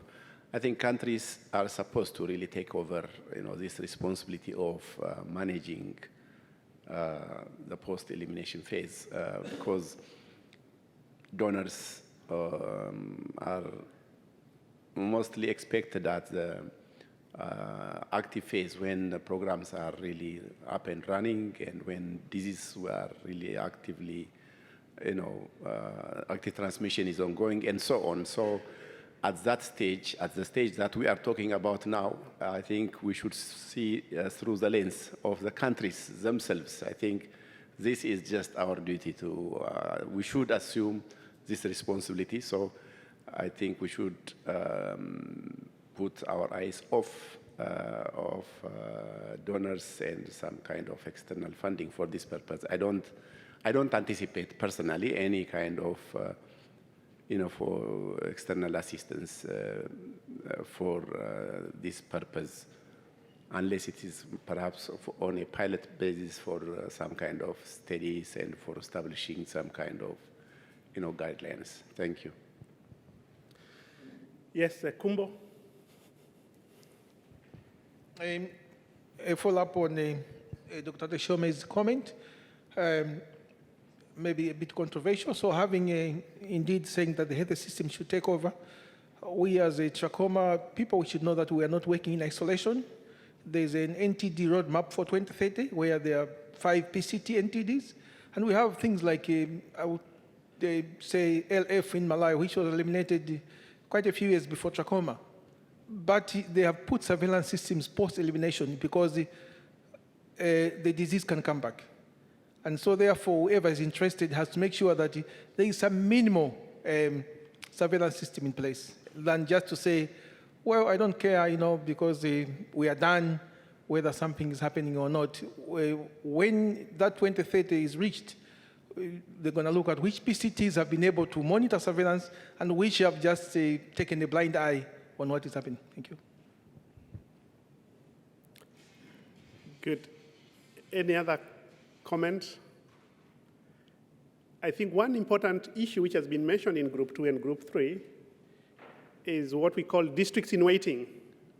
I think countries are supposed to really take over, you know, this responsibility of managing the post-elimination phase, because donors are mostly expected at the active phase when the programs are really up and running and when diseases were really actively, you know, active transmission is ongoing and so on. So at that stage, at the stage that we are talking about now, I think we should see through the lens of the countries themselves. I think this is just our duty to, we should assume this responsibility. So I think we should put our eyes off of donors and some kind of external funding for this purpose. I don't anticipate personally any kind of, you know, for external assistance for this purpose, unless it is perhaps on a pilot basis for some kind of studies and for establishing some kind of, you know, guidelines. Thank you. Yes, Kumbo. A follow-up on Dr. Trachoma's comment, maybe a bit controversial. So having indeed saying that the health system should take over, we as a trachoma people, we should know that we are not working in isolation. There's an NTD roadmap for 2030 where there are 5 PCT NTDs, and we have things like, they say LF in Malawi, which was eliminated quite a few years before trachoma. But they have put surveillance systems post-elimination because the disease can come back. And so therefore, whoever is interested has to make sure that there is some minimal surveillance system in place than just to say, well, I don't care, you know, because we are done, whether something is happening or not. When that 2030 is reached, they're going to look at which PCTs have been able to monitor surveillance and which have just taken a blind eye on what is happening. Thank you. Good. Any other comment? I think one important issue which has been mentioned in Group 2 and Group 3 is what we call districts in waiting,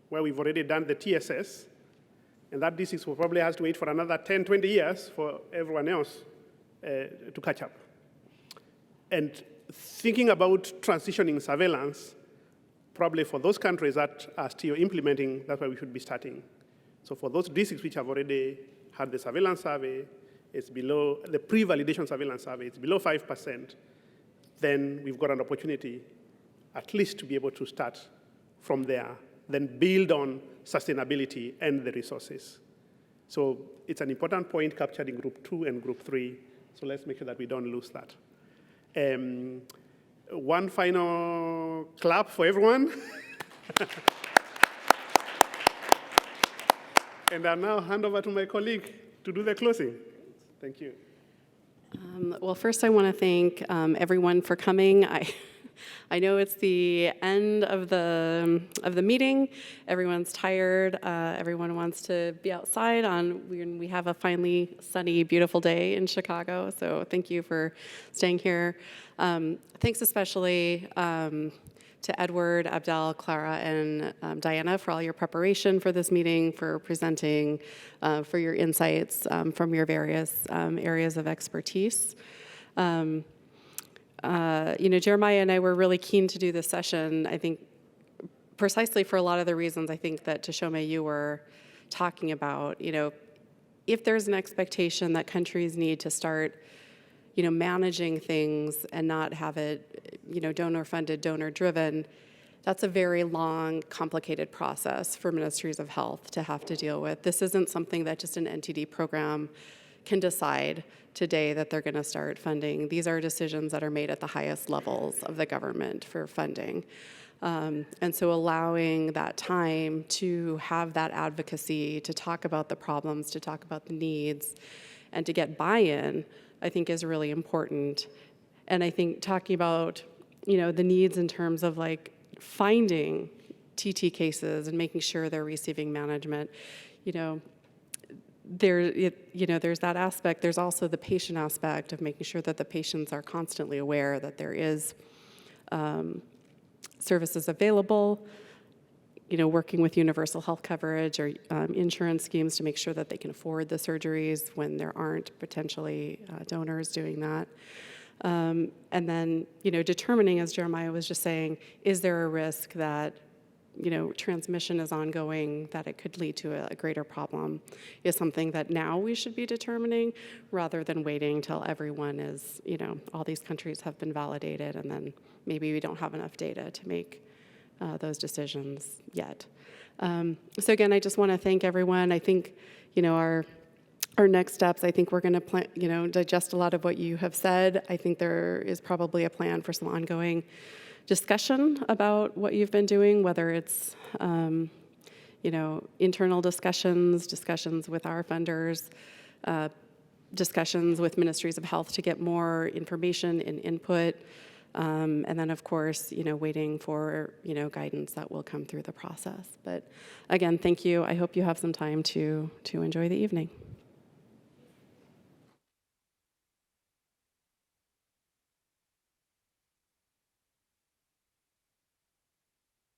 where we've already done the TSS, and that district will probably has to wait for another 10, 20 years for everyone else to catch up. And thinking about transitioning surveillance, probably for those countries that are still implementing, that's where we should be starting. So for those districts which have already had the surveillance survey, it's below, the pre-validation surveillance survey, it's below 5%, then we've got an opportunity at least to be able to start from there, then build on sustainability and the resources. So it's an important point captured in group 2 and group 3. So let's make sure that we don't lose that. One final clap for everyone. And I'll now hand over to my colleague to do the closing. Thank you. Well, first I want to thank everyone for coming. I know it's the end of the meeting. Everyone's tired. Everyone wants to be outside when we have a finally sunny, beautiful day in Chicago. So thank you for staying here. Thanks especially to Edward, Abdel, Clara, and Diana for all your preparation for this meeting, for presenting, for your insights from your various areas of expertise. Jeremiah and I were really keen to do this session, I think, precisely for a lot of the reasons I think that Trachoma, you were talking about. If there's an expectation that countries need to start managing things and not have it, donor-funded, donor-driven, that's a very long, complicated process for ministries of health to have to deal with. This isn't something that just an NTD program can decide today that they're going to start funding. These are decisions that are made at the highest levels of the government for funding. And so allowing that time to have that advocacy, to talk about the problems, to talk about the needs, and to get buy-in, I think is really important. And I think talking about, the needs in terms of finding TT cases and making sure they're receiving management, there's that aspect. There's also the patient aspect of making sure that the patients are constantly aware that there is services available, working with universal health coverage or insurance schemes to make sure that they can afford the surgeries when there aren't potentially donors doing that. And then, determining, as Jeremiah was just saying, is there a risk that, transmission is ongoing, that it could lead to a greater problem, is something that now we should be determining rather than waiting until everyone is, all these countries have been validated and then maybe we don't have enough data to make those decisions yet. So again, I just want to thank everyone. I think, our next steps, I think we're going to digest a lot of what you have said. I think there is probably a plan for some ongoing discussion about what you've been doing, whether it's, internal discussions with our funders, discussions with ministries of health to get more information and input, and then, of course, waiting for, guidance that will come through the process. But again, thank you. I hope you have some time to enjoy the evening.